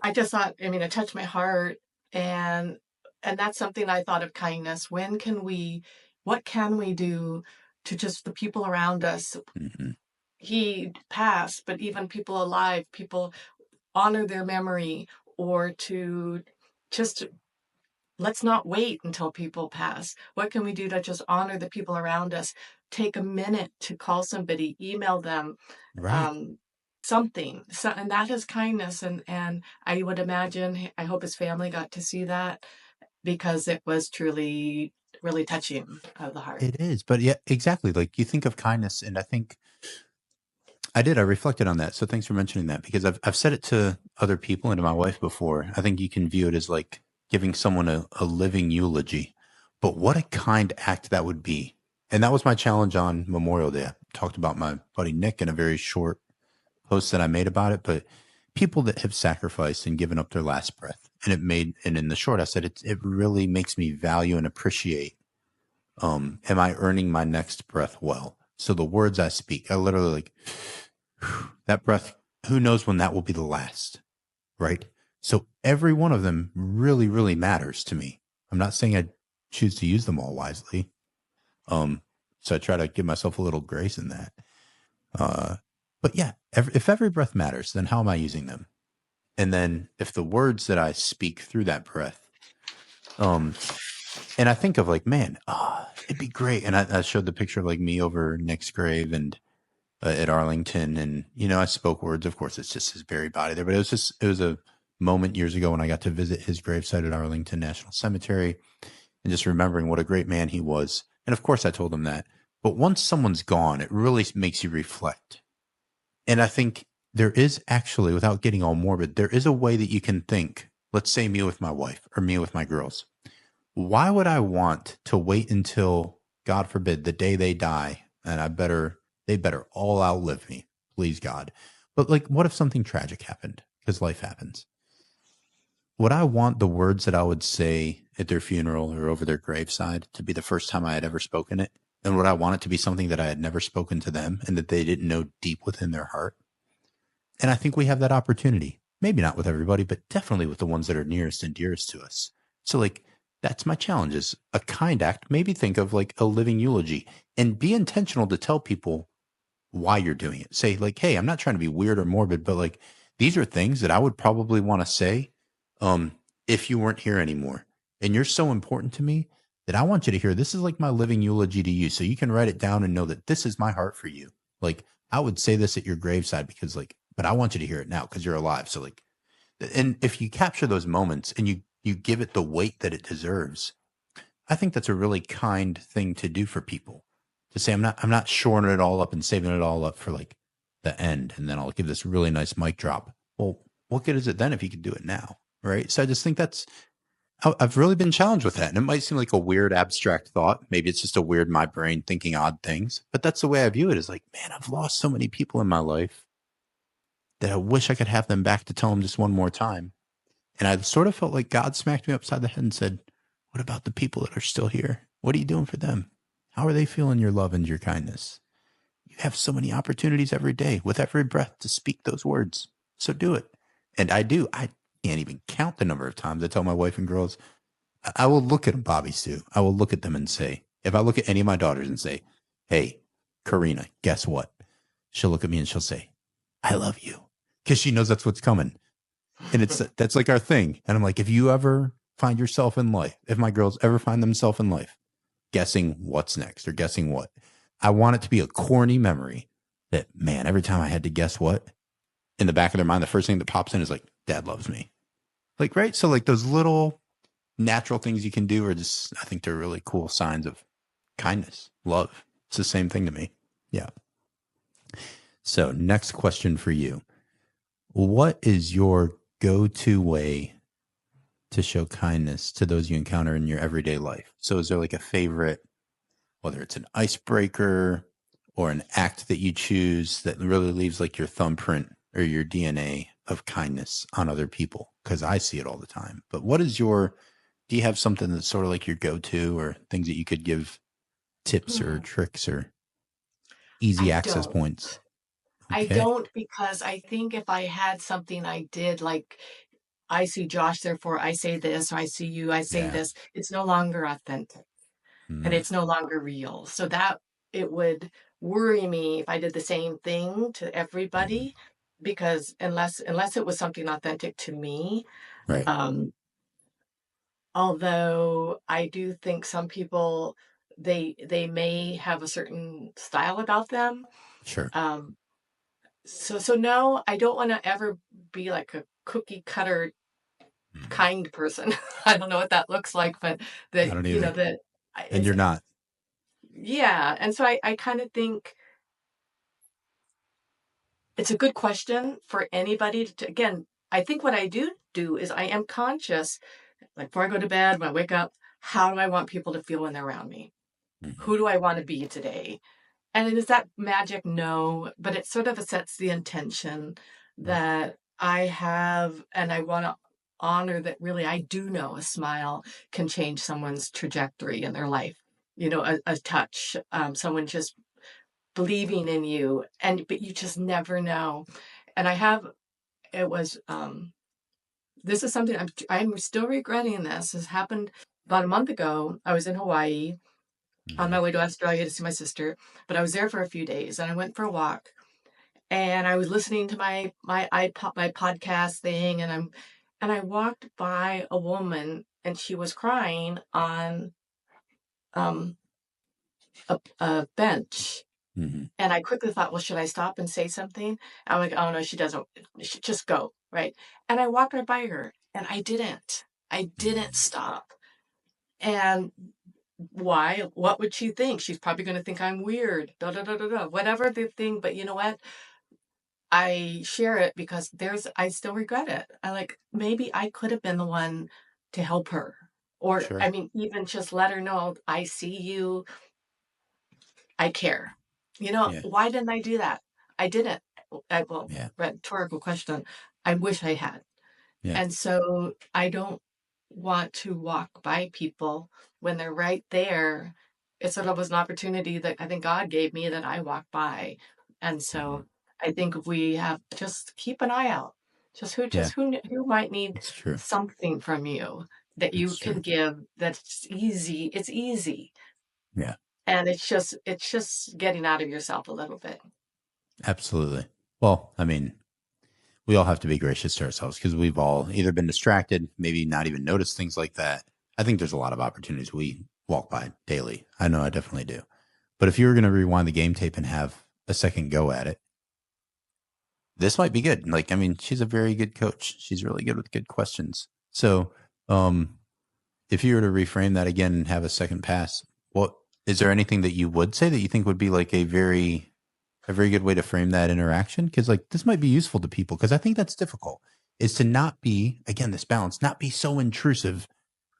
I just thought, I mean, it touched my heart, and that's something I thought of kindness. What can we do to just the people around us? Hmm. He passed, but even people alive, people honor their memory, or to just, let's not wait until people pass. What can we do to just honor the people around us? Take a minute to call somebody, email them, Right. um, something. So, and that is kindness. And I would imagine, I hope his family got to see that, because it was truly, really touching of the heart. It is. But yeah, exactly. Like you think of kindness, and I think I did. I reflected on that. So thanks for mentioning that, because I've said it to other people and to my wife before. I think you can view it as like giving someone a living eulogy. But what a kind act that would be. And that was my challenge on Memorial Day. I talked about my buddy Nick in a very short post that I made about it, but people that have sacrificed and given up their last breath. And in the short, I said, it really makes me value and appreciate, am I earning my next breath well? So the words I speak, I literally like, that breath, who knows when that will be the last, right? So every one of them really, really matters to me. I'm not saying I choose to use them all wisely. Um, so I try to give myself a little grace in that. Uh, but yeah, if every breath matters, then how am I using them? And then if the words that I speak through that breath, um, and I think of like, man, it'd be great. And I showed the picture of like me over Nick's grave and at Arlington, and I spoke words. Of course, it's just his buried body there, but it was a moment years ago when I got to visit his gravesite at Arlington National Cemetery, and just remembering what a great man he was. And of course, I told him that. But once someone's gone, it really makes you reflect. And I think there is actually, without getting all morbid, there is a way that you can think. Let's say me with my wife or me with my girls. Why would I want to wait until, God forbid, the day they die, and they better all outlive me, please God. But like, what if something tragic happened? Because life happens. Would I want the words that I would say at their funeral or over their graveside to be the first time I had ever spoken it? And would I want it to be something that I had never spoken to them and that they didn't know deep within their heart? And I think we have that opportunity. Maybe not with everybody, but definitely with the ones that are nearest and dearest to us. So like, that's my challenge, is a kind act. Maybe think of like a living eulogy and be intentional to tell people why you're doing it. Say like, hey, I'm not trying to be weird or morbid, but like, these are things that I would probably want to say if you weren't here anymore. And you're so important to me that I want you to hear, this is like my living eulogy to you. So you can write it down and know that this is my heart for you. Like, I would say this at your graveside because like, but I want you to hear it now because you're alive. So like, and if you capture those moments and you give it the weight that it deserves, I think that's a really kind thing to do for people, to say, I'm not shoring it all up and saving it all up for like the end. And then I'll give this really nice mic drop. Well, what good is it then if you could do it now? Right. So I just think I've really been challenged with that. And it might seem like a weird abstract thought. Maybe it's just a weird, my brain thinking odd things, but that's the way I view it, is like, man, I've lost so many people in my life that I wish I could have them back to tell them just one more time. And I sort of felt like God smacked me upside the head and said, what about the people that are still here? What are you doing for them? How are they feeling your love and your kindness? You have so many opportunities every day with every breath to speak those words. So do it. And I do. I can't even count the number of times I tell my wife and girls, I will look at them, Bobbie Sue. I will look at them and say, if I look at any of my daughters and say, hey, Karina, guess what? She'll look at me and she'll say, I love you. Because she knows that's what's coming. And that's like our thing. And I'm like, if you ever find yourself in life, if my girls ever find themselves in life guessing what's next or guessing what, I want it to be a corny memory that, man, every time I had to guess what, in the back of their mind, the first thing that pops in is like, Dad loves me. Like, right? So like those little natural things you can do are just, I think they're really cool signs of kindness, love. It's the same thing to me. Yeah. So next question for you. What is your go-to way to show kindness to those you encounter in your everyday life? So is there like a favorite, whether it's an icebreaker or an act that you choose that really leaves like your thumbprint or your DNA of kindness on other people because I see it all the time. But what is do you have something that's sort of like your go-to or things that you could give tips or Hmm. tricks or easy I access don't. points? I Okay. don't because I think if I had something I did, like I see Josh, therefore I say this, or I see you, I say Yeah. this, it's no longer authentic and Mm, it's no longer real. So that it would worry me if I did the same thing to mm, everybody because unless it was something authentic to me, right. um, although I do think some people they may have a certain style about them. Sure. Um, so no, I don't want to ever be like a cookie cutter Mm. kind person. I don't know what that looks like, but I that don't you know either. that And it's you're not. yeah. And so I kind of think it's a good question for anybody to again. I think what I do is I am conscious, like before I go to bed, when I wake up, how do I want people to feel when they're around me? Mhm. Who do I want to be today? And is that magic? No, but it sort of sets the intention Right. that I have, and I want to honor that really I do know a smile can change someone's trajectory in their life. You know, a touch, someone just believing in you, and but you just never know. And I have, it was, this is something I'm still regretting. This has happened about a month ago. I was in Hawaii on Mhm. my way to Australia to see my sister, but I was there for a few days and I went for a walk and I was listening to my iPod my podcast thing and I walked by a woman and she was crying on um a bench Mhm. and I quickly thought, well, should I stop and say something? I'm like, oh no, she doesn't. She should just go right. And I walked right by her and I didn't. I didn't Mhm. stop. And why? What would she think? She's probably going to think I'm weird. Da da da da da. Whatever the thing, but you know what? I share it because I still regret it. I like maybe I could have been the one to help her. Or I Sure. mean, even just let her know I see you, I care. You know, Yeah. why didn't I do that? I didn't. Well, Yeah. rhetorical question. I wish I had. Yeah. And so I don't want to walk by people when they're right there. It sort of was an opportunity that I think God gave me that I walk by. And Mhm. so I think if we have just keep an eye out, Yeah. who might need It's true. something from you that It's you can true. give that's easy. It's easy. Yeah. And it's just getting out of yourself a little bit. Absolutely. Well, I mean, we all have to be gracious to ourselves because we've all either been distracted, maybe not even noticed things like that. I think there's a lot of opportunities we walk by daily. I know I definitely do. But if you were going to rewind the game tape and have a second go at it, this might be good. Like, I mean, she's a very good coach. She's really good with good questions. So, um, if you were to reframe that again and have a second pass, what is there anything that you would say that you think would be like a very good way to frame that interaction? Because like this might be useful to people because I think that's difficult. Is to not be again this balance, not be so intrusive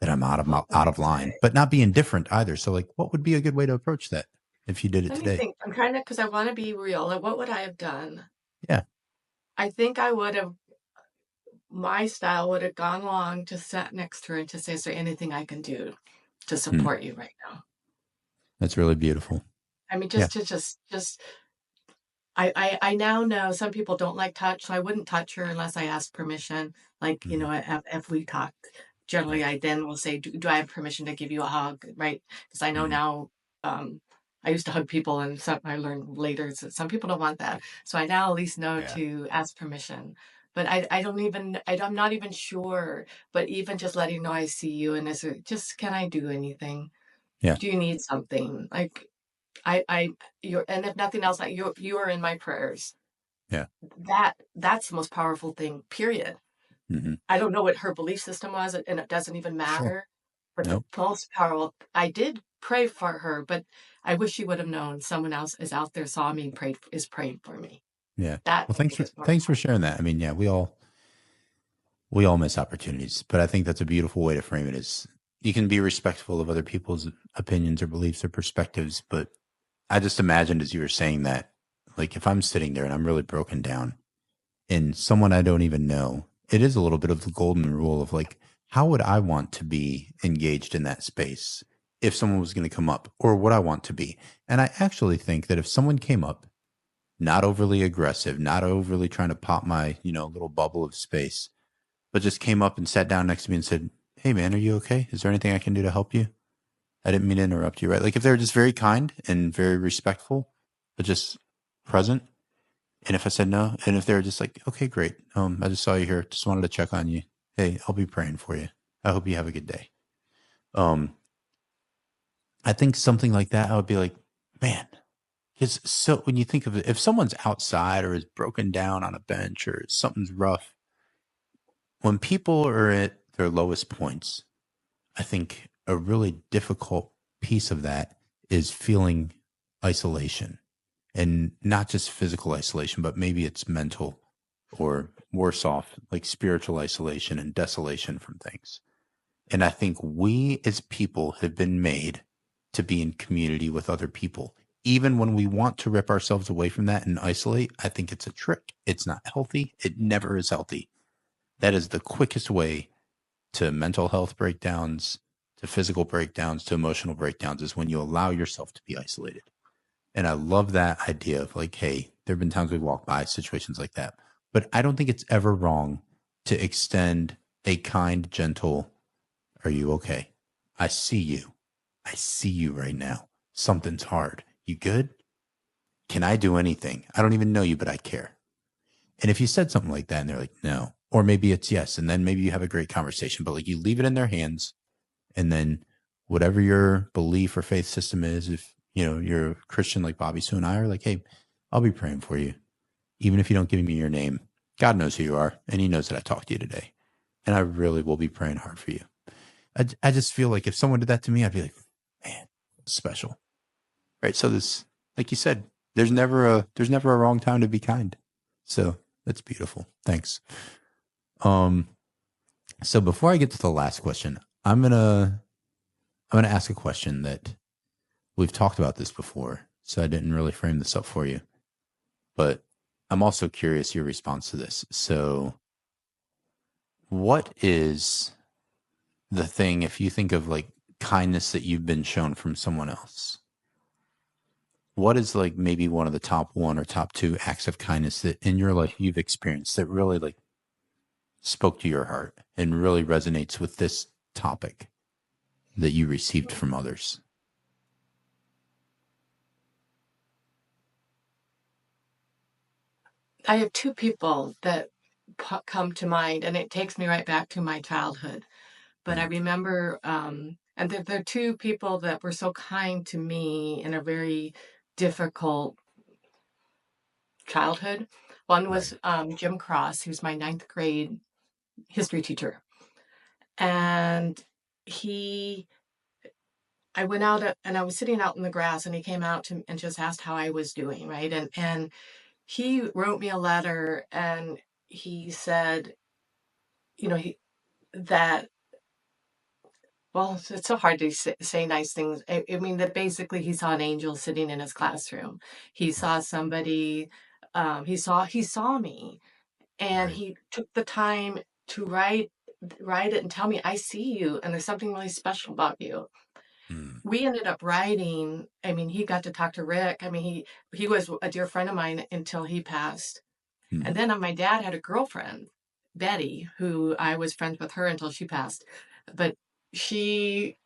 that I'm What would out I of line, say? but not be indifferent either. So like, what would be a good way to approach that if you did it Let me today? think. I'm trying to because I want to be real. Like, what would I have done? Yeah. I think I would have my style would have gone along, just sat next to her and just say, "Is there anything I can do to Hmm. support you right now?" That's really beautiful. I mean, Yeah. just I now know some people don't like touch, so I wouldn't touch her unless I asked permission. Like, you Mhm. know, if we talked, generally Right. I then will say, do I have permission to give you a hug? Right? Because I know Mhm. now, I used to hug people and some I learned later that some people don't want that. So I now at least know Yeah. to ask permission. But I don't even, I'm not even sure, but even just letting know I see you and is it just, can I do anything? Yeah. Do you need something? Like, you're, and if nothing else, like you are in my prayers. Yeah. That's the most powerful thing, period. Mhm. I don't know what her belief system was, and it doesn't even Sure. matter. But the Nope. most powerful, I did pray for her, but I wish she would have known someone else is out there, saw me, and is praying for me. Yeah. That Well, I think is more thanks for important. sharing that. I mean, yeah, we all miss opportunities, but I think that's a beautiful way to frame it is you can be respectful of other people's opinions or beliefs or perspectives, but I just imagined as you were saying that, like if I'm sitting there and I'm really broken down and someone I don't even know, it is a little bit of the golden rule of like, how would I want to be engaged in that space if someone was going to come up, or what I want to be? And I actually think that if someone came up, not overly aggressive, not overly trying to pop my, little bubble of space, but just came up and sat down next to me and said, "Hey man, are you okay? Is there anything I can do to help you? I didn't mean to interrupt you," right? Like if they're just very kind and very respectful, but just present. And if I said no, and if they're just like, "Okay, great. I just saw you here. Just wanted to check on you. Hey, I'll be praying for you. I hope you have a good day." Um, I think something like that, I would be like, man, because so when you think of it, if someone's outside or is broken down on a bench or something's rough, when people are at their lowest points, I think a really difficult piece of that is feeling isolation, and not just physical isolation, but maybe it's mental or worse off, like spiritual isolation and desolation from things. And I think we as people have been made to be in community with other people. Even when we want to rip ourselves away from that and isolate, I think it's a trick. It's not healthy. It never is healthy. That is the quickest way to mental health breakdowns, to physical breakdowns, to emotional breakdowns, is when you allow yourself to be isolated. And I love that idea of like, hey, there have been times we've walked by situations like that. But I don't think it's ever wrong to extend a kind, gentle, "Are you okay? I see you. I see you right now. Something's hard. You good? Can I do anything? I don't even know you, but I care." And if you said something like that and they're like, "No," or maybe it's yes, and then maybe you have a great conversation, but like you leave it in their hands, and then whatever your belief or faith system is, if you're a Christian like Bobbie Sue and I are, like, "Hey, I'll be praying for you. Even if you don't give me your name, God knows who you are, and He knows that I talked to you today. And I really will be praying hard for you." I just feel like if someone did that to me, I'd be like, man, special. Right. So this, like you said, there's never a wrong time to be kind. So that's beautiful. Thanks. Um, so before I get to the last question, I'm gonna ask a question that we've talked about this before. So I didn't really frame this up for you, but I'm also curious your response to this. So what is the thing, if you think of like kindness that you've been shown from someone else, what is like maybe one of the top one or top two acts of kindness that in your life you've experienced that really like spoke to your heart and really resonates with this topic that you received from others? I have two people that come to mind, and it takes me right back to my childhood. But I Mm, remember, and they're two people that were so kind to me in a very difficult childhood. One right. was Jim Cross, who's my ninth grade history teacher. And he, I went out and I was sitting out in the grass, and he came out to and just asked how I was doing, right? And he wrote me a letter, and he said, that, well, it's so hard to say nice things. I mean, that basically he saw an angel sitting in his classroom. He Right. saw somebody. He saw me, and Right. he took the time to write it and tell me, "I see you, and there's something really special about you." Mm, We ended up writing. I mean, he got to talk to Rick. I mean, he was a dear friend of mine until he passed. And mm, then my dad had a girlfriend, Betty, who I was friends with her until she passed. But she,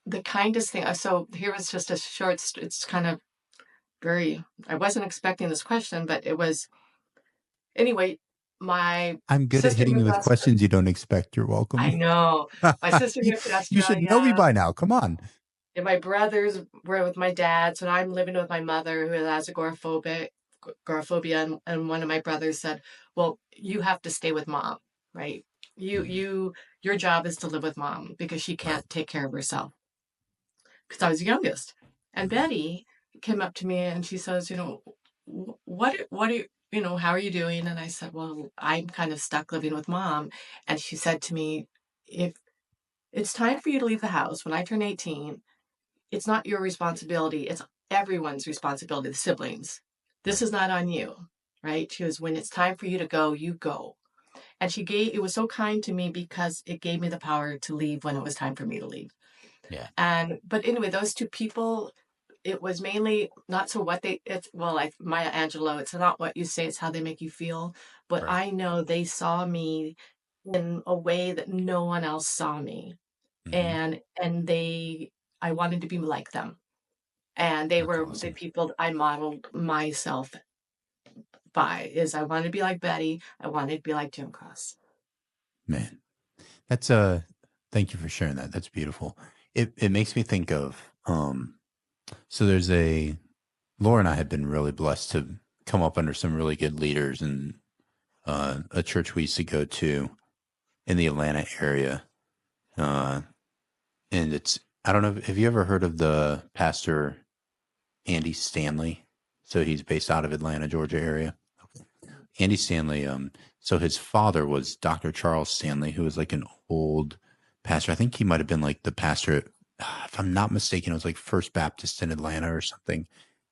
the kindest thing. So here was just a short. It's kind of very. I wasn't expecting this question, but it was anyway. My I'm good at sister hitting you moved to with Australia. questions you don't expect. You're welcome. I know. My sister you, moved to you should know me Australia, by now. Come on. and my brothers were with my dad. So I'm living with my mother, who has agoraphobia, and one of my brothers said, "Well, you have to stay with mom, right? You Mm, you your job is to live with mom because she right. can't take care of herself." Because I was the youngest. And Mm, Betty came up to me and she says, what are how are you doing? And I said, "Well, I'm kind of stuck living with mom." And she said to me, "If it's time for you to leave the house when I turn 18, it's not your responsibility. It's everyone's responsibility, the siblings. This right. is not on you." right? She was, when it's time for you to go, you go. And it was so kind to me because it gave me the power to leave when it was time for me to leave. Yeah. But anyway, those two people, it was mainly not so what it's, well, like Maya Angelou, it's not what you say, it's how they make you feel. But Right. I know they saw me in a way that no one else saw me. Hmm. And I wanted to be like them. And they That's were the awesome, people I modeled myself by, is I wanted to be like Betty. I wanted to be like Jim Cross. man. That's thank you for sharing that. That's beautiful. It makes me think of so there's a Laura and I have been really blessed to come up under some really good leaders in a church we used to go to in the Atlanta area. Uh, and it's, I don't know, have you ever heard of the pastor Andy Stanley? So he's based out of Atlanta, Georgia area. Andy Stanley, so his father was Dr. Charles Stanley, who was like an old pastor. I think he might have been like the pastor, if I'm not mistaken, it was like First Baptist in Atlanta or something.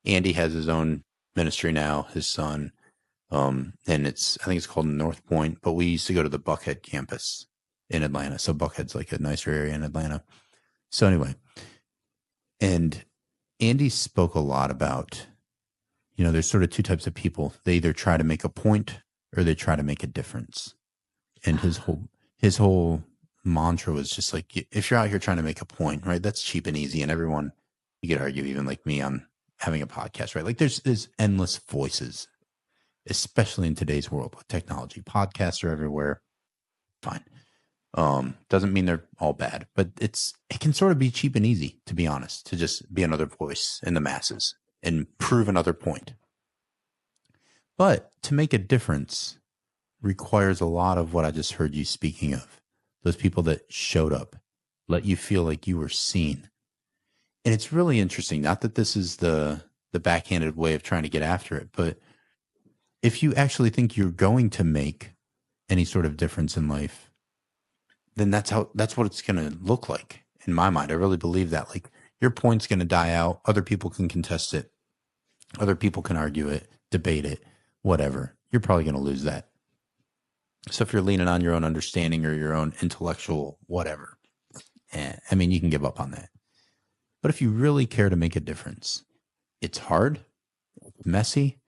Andy has his own ministry now, his son. And I think it's called North Point, but we used to go to the Buckhead campus in Atlanta. So Buckhead's like a nicer area in Atlanta. So anyway, and Andy spoke a lot about, there's sort of two types of people. They either try to make a point or they try to make a difference. And his whole mantra was just like, if you're out here trying to make a point, right, that's cheap and easy. And everyone, you could argue, even like me, on having a podcast, right? Like there's endless voices, especially in today's world with technology. Podcasts are everywhere. Fine. Doesn't mean they're all bad, but it can sort of be cheap and easy, to be honest, to just be another voice in the masses and prove another point. But to make a difference requires a lot of what I just heard you speaking of. Those people that showed up, let you feel like you were seen. And it's really interesting, not that this is the backhanded way of trying to get after it, but if you actually think you're going to make any sort of difference in life, then that's what it's going to look like in my mind. I really believe that. Like, your point's going to die out. Other people can contest it. Other people can argue it, debate it, whatever. You're probably going to lose that. So if you're leaning on your own understanding or your own intellectual whatever, I mean, you can give up on that. But if you really care to make a difference, it's hard, messy.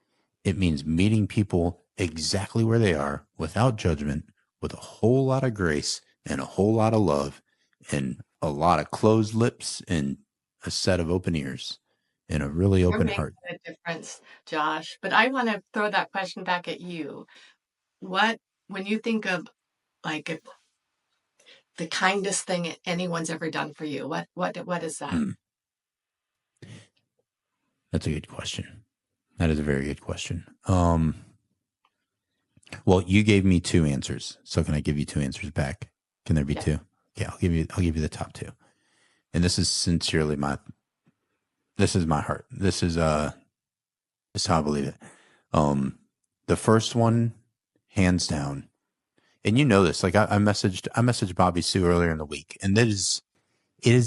It means meeting people exactly where they are without judgment, with a whole lot of grace and a whole lot of love and a lot of closed lips and a set of open ears and a really You're open making heart. a difference, Josh. But I want to throw that question back at you. What, when you think of like the kindest thing anyone's ever done for you, what is that? Hmm, that's a good question. That is a very good question. Well, you gave me two answers, so can I give you two answers back? Can there be Yes. two? Yeah, I'll give you the top two. And this is sincerely this is my heart. This is how I believe it. The first one, hands down, and you know this. Like I messaged Bobbie Sue earlier in the week, and it is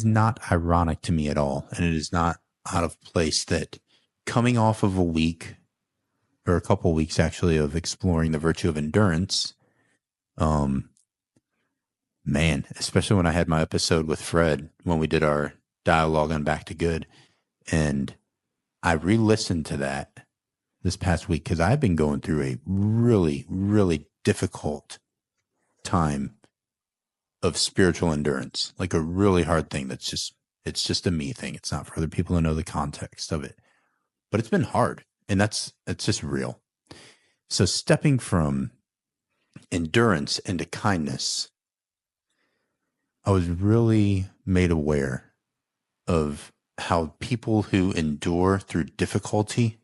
not ironic to me at all, and it is not out of place that coming off of a week or a couple of weeks actually of exploring the virtue of endurance, um, man, especially when I had my episode with Fred when we did our dialogue on Back to Good, and I re-listened to that this past week because I've been going through a really, really difficult time of spiritual endurance, like a really hard thing it's just a me thing. It's not for other people to know the context of it, but it's been hard, and it's just real. So stepping from endurance into kindness, I was really made aware of how people who endure through difficulty,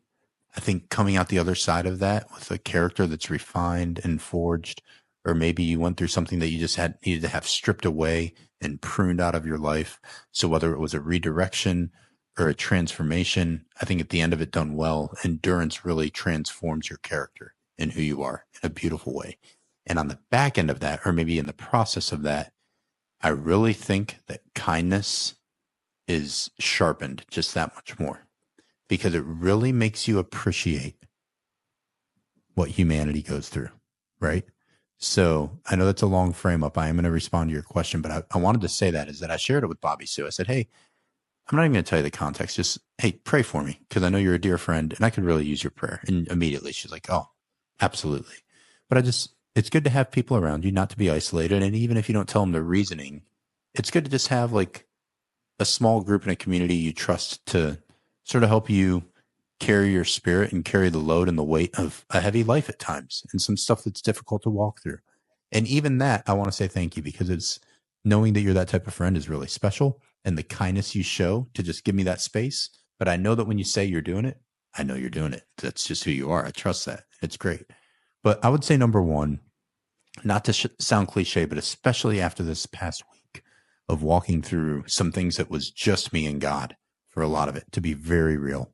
I think coming out the other side of that with a character that's refined and forged, or maybe you went through something that you just needed to have stripped away and pruned out of your life. So whether it was a redirection or a transformation, I think at the end of it done well, endurance really transforms your character and who you are in a beautiful way. And on the back end of that, or maybe in the process of that, I really think that kindness is sharpened just that much more because it really makes you appreciate what humanity goes through, right? So I know that's a long frame up. I am going to respond to your question, but I wanted to say that is that I shared it with Bobbie Sue. I said, hey, I'm not even going to tell you the context. Just, hey, pray for me because I know you're a dear friend and I could really use your prayer. And immediately she's like, oh, absolutely. But it's good to have people around you, not to be isolated. And even if you don't tell them the reasoning, it's good to just have like a small group in a community you trust to sort of help you carry your spirit and carry the load and the weight of a heavy life at times and some stuff that's difficult to walk through. And even that, I want to say thank you because it's knowing that you're that type of friend is really special and the kindness you show to just give me that space. But I know that when you say you're doing it, I know you're doing it. That's just who you are. I trust that. It's great. But I would say number one, not to sound cliche, but especially after this past week of walking through some things that was just me and God for a lot of it, to be very real.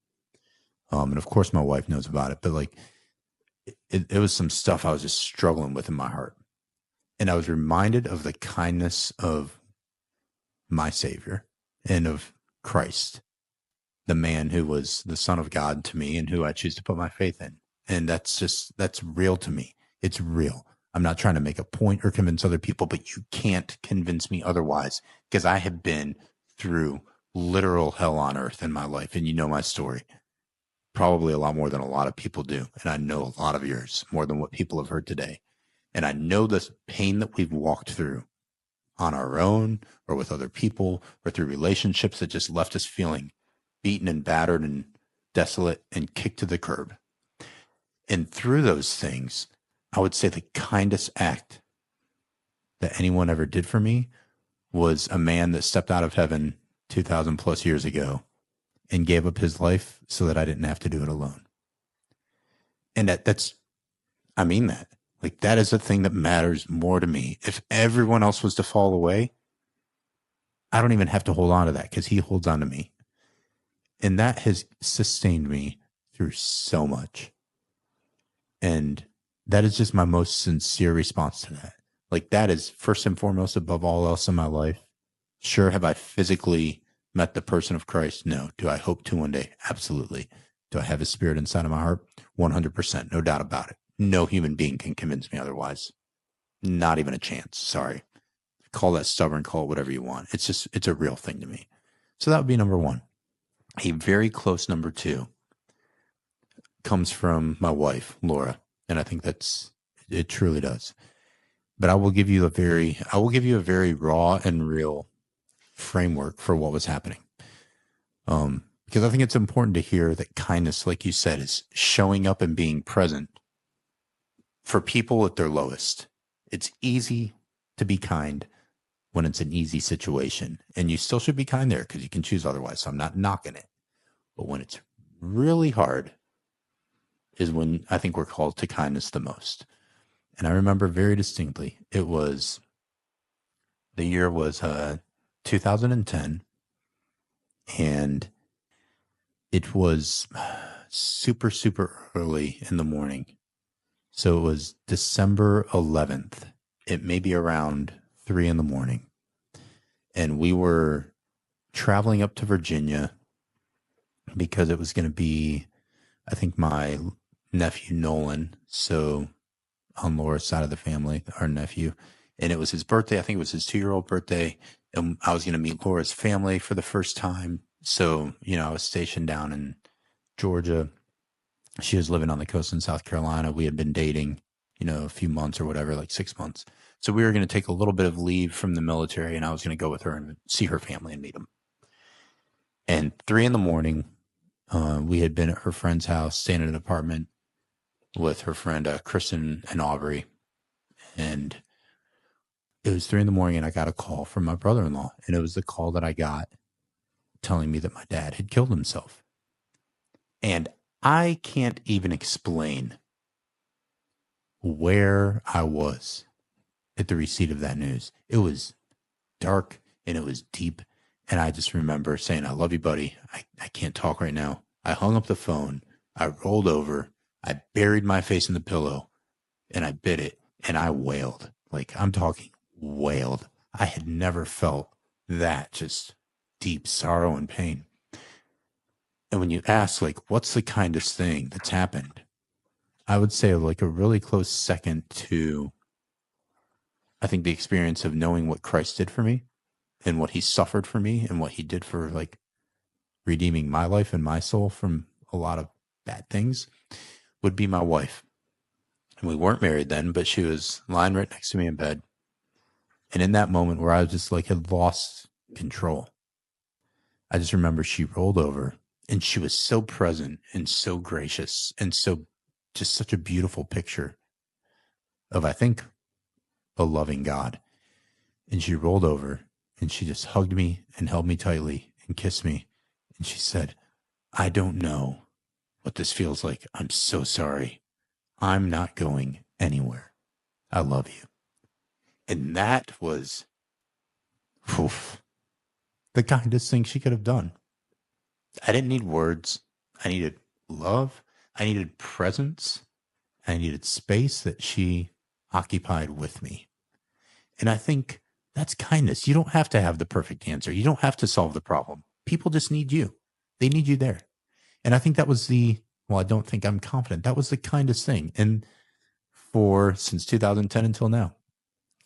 And of course my wife knows about it, but like it was some stuff I was just struggling with in my heart. And I was reminded of the kindness of my Savior and of Christ, the man who was the Son of God to me and who I choose to put my faith in. And that's real to me. It's real. I'm not trying to make a point or convince other people, but you can't convince me otherwise because I have been through literal hell on earth in my life. And you know my story, probably a lot more than a lot of people do. And I know a lot of yours more than what people have heard today. And I know this pain that we've walked through on our own or with other people or through relationships that just left us feeling beaten and battered and desolate and kicked to the curb. And through those things, I would say the kindest act that anyone ever did for me was a man that stepped out of heaven 2,000 plus years ago and gave up his life so that I didn't have to do it alone. And I mean that. Like that is the thing that matters more to me. If everyone else was to fall away, I don't even have to hold on to that because he holds on to me. And that has sustained me through so much. And that is just my most sincere response to that. Like that is first and foremost above all else in my life. Sure, have I physically met the person of Christ? No. Do I hope to one day? Absolutely. Do I have his spirit inside of my heart? 100%. No doubt about it. No human being can convince me otherwise. Not even a chance. Sorry. Call that stubborn, call it whatever you want. It's a real thing to me. So that would be number one. A very close number two comes from my wife, Laura. And I think it truly does. But I will give you a very raw and real framework for what was happening. Because I think it's important to hear that kindness, like you said, is showing up and being present for people at their lowest. It's easy to be kind when it's an easy situation, and you still should be kind there because you can choose otherwise. So I'm not knocking it. But when it's really hard is when I think we're called to kindness the most. And I remember very distinctly, the year was 2010, and it was super, super early in the morning. So it was December 11th. It may be around 3 in the morning. And we were traveling up to Virginia because it was going to be, I think, my nephew Nolan. So on Laura's side of the family, our nephew. And it was his birthday. I think it was his 2-year-old birthday. And I was going to meet Laura's family for the first time. So, I was stationed down in Georgia. She was living on the coast in South Carolina. We had been dating, a few months or whatever, like 6 months. So we were going to take a little bit of leave from the military, and I was going to go with her and see her family and meet them. And 3 in the morning, we had been at her friend's house, staying in an apartment with her friend Kristen and Aubrey. And it was 3 in the morning, and I got a call from my brother-in-law. And it was the call that I got telling me that my dad had killed himself. And I can't even explain where I was at the receipt of that news. It was dark and it was deep. And I just remember saying, I love you, buddy. I can't talk right now. I hung up the phone. I rolled over. I buried my face in the pillow and I bit it and I wailed. Like I'm talking wailed. I had never felt that just deep sorrow and pain. And when you ask, like, what's the kindest thing that's happened? I would say like a really close second to, I think, the experience of knowing what Christ did for me and what he suffered for me and what he did for like redeeming my life and my soul from a lot of bad things would be my wife. And we weren't married then, but she was lying right next to me in bed. And in that moment where I was just like had lost control, I just remember she rolled over and she was so present and so gracious and so just such a beautiful picture of, I think, a loving God. And she rolled over and she just hugged me and held me tightly and kissed me. And she said, I don't know what this feels like. I'm so sorry. I'm not going anywhere. I love you. And that was the kindest thing she could have done. I didn't need words. I needed love. I needed presence. I needed space that she occupied with me. And I think that's kindness. You don't have to have the perfect answer. You don't have to solve the problem. People just need you. They need you there. And I think that was I don't think, I'm confident that was the kindest thing. And since 2010 until now,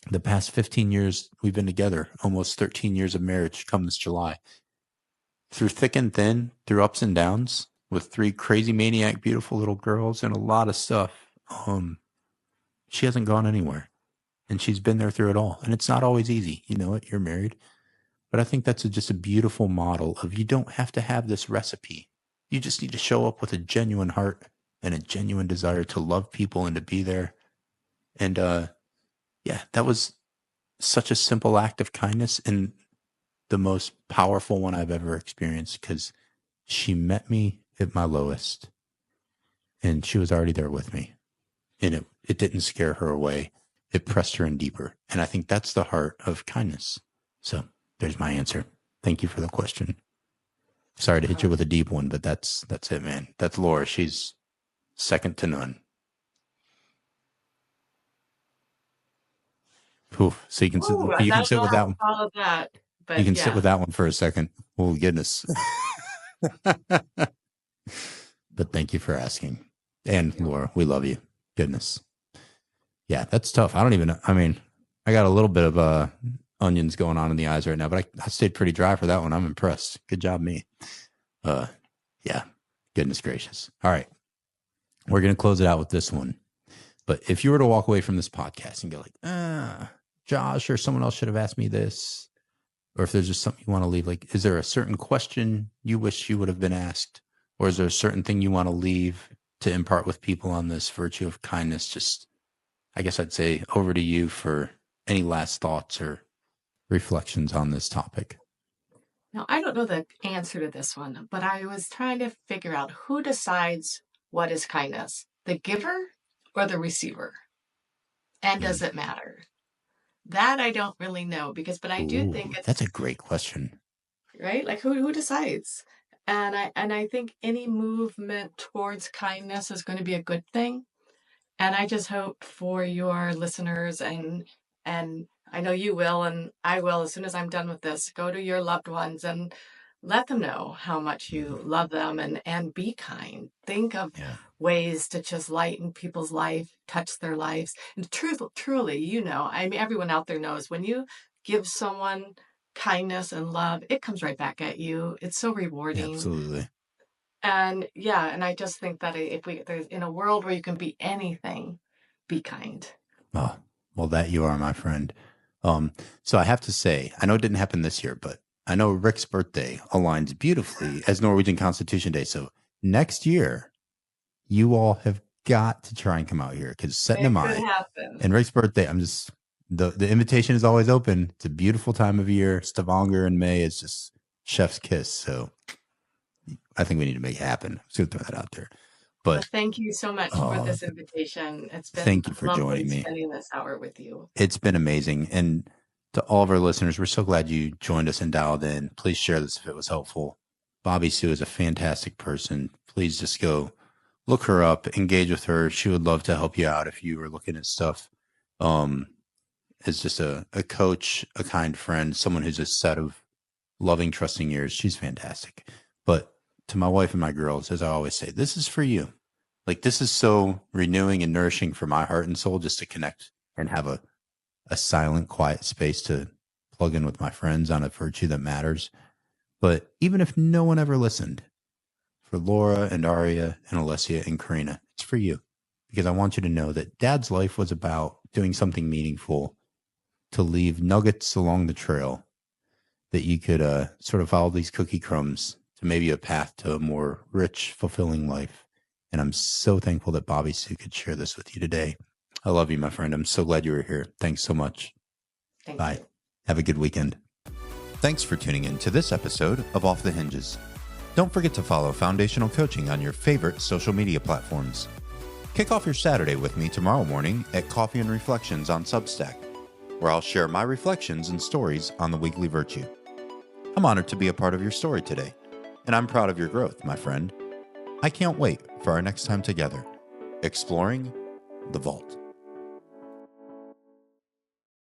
the past 15 years we've been together, almost 13 years of marriage come this July, through thick and thin, through ups and downs, with 3 crazy maniac, beautiful little girls and a lot of stuff. She hasn't gone anywhere. And she's been there through it all. And it's not always easy. You know it, you're married. But I think that's just a beautiful model of, you don't have to have this recipe. You just need to show up with a genuine heart and a genuine desire to love people and to be there. And that was such a simple act of kindness and the most powerful one I've ever experienced, because she met me at my lowest and she was already there with me. And it didn't scare her away. It pressed her in deeper. And I think that's the heart of kindness. So there's my answer. Thank you for the question. Sorry to hit you with a deep one, but that's it, man. That's Laura. She's second to none. Oof. So you can sit with that one. All of that, but you can sit with that one for a second. Oh, goodness. But thank you for asking. And Laura, we love you. Goodness. Yeah, that's tough. I don't even know. I mean, I got a little bit of onions going on in the eyes right now, but I stayed pretty dry for that one. I'm impressed. Good job, me. Yeah, goodness gracious. All right. We're going to close it out with this one. But if you were to walk away from this podcast and go like, Josh or someone else should have asked me this, or if there's just something you want to leave, like, is there a certain question you wish you would have been asked? Or is there a certain thing you want to leave to impart with people on this virtue of kindness? Just, I guess I'd say over to you for any last thoughts or reflections on this topic. Now, I don't know the answer to this one, but I was trying to figure out who decides what is kindness, the giver or the receiver? And does it matter? That I don't really know, but I do think that's a great question. Right? Like who decides? And I think any movement towards kindness is going to be a good thing. And I just hope for your listeners, and I know you will, and I will, as soon as I'm done with this, go to your loved ones and let them know how much you love them, and be kind. Think of ways to just lighten people's life, touch their lives. And truly, I mean, everyone out there knows when you give someone kindness and love, it comes right back at you. It's so rewarding. Absolutely. And and I just think that there's in a world where you can be anything, be kind. Oh, well, that you are, my friend. So I have to say, I know it didn't happen this year, but I know Rick's birthday aligns beautifully as Norwegian Constitution Day. So next year, you all have got to try and come out here, because setting in mind, and Rick's birthday, the invitation is always open. It's a beautiful time of year. Stavanger in May is just chef's kiss. So I think we need to make it happen. I'm just going to throw that out there. But thank you so much for this invitation. It's been thank you for joining me. Spending this hour with you. It's been amazing. And to all of our listeners, we're so glad you joined us and dialed in. Please share this if it was helpful. Bobbie Sue is a fantastic person. Please just go look her up, engage with her. She would love to help you out if you were looking at stuff. As just a coach, a kind friend, someone who's a set of loving, trusting ears. She's fantastic. But to my wife and my girls, as I always say, this is for you. Like, this is so renewing and nourishing for my heart and soul just to connect and have a silent, quiet space to plug in with my friends on a virtue that matters. But even if no one ever listened, for Laura and Aria and Alessia and Karina, it's for you. Because I want you to know that Dad's life was about doing something meaningful to leave nuggets along the trail that you could sort of follow these cookie crumbs to maybe a path to a more rich, fulfilling life. And I'm so thankful that Bobbie Sue could share this with you today. I love you, my friend. I'm so glad you were here. Thanks so much. Thank you. Have a good weekend. Thanks for tuning in to this episode of Off the Hinges. Don't forget to follow Foundational Coaching on your favorite social media platforms. Kick off your Saturday with me tomorrow morning at Coffee and Reflections on Substack, where I'll share my reflections and stories on the weekly virtue. I'm honored to be a part of your story today, and I'm proud of your growth, my friend. I can't wait for our next time together, exploring the vault.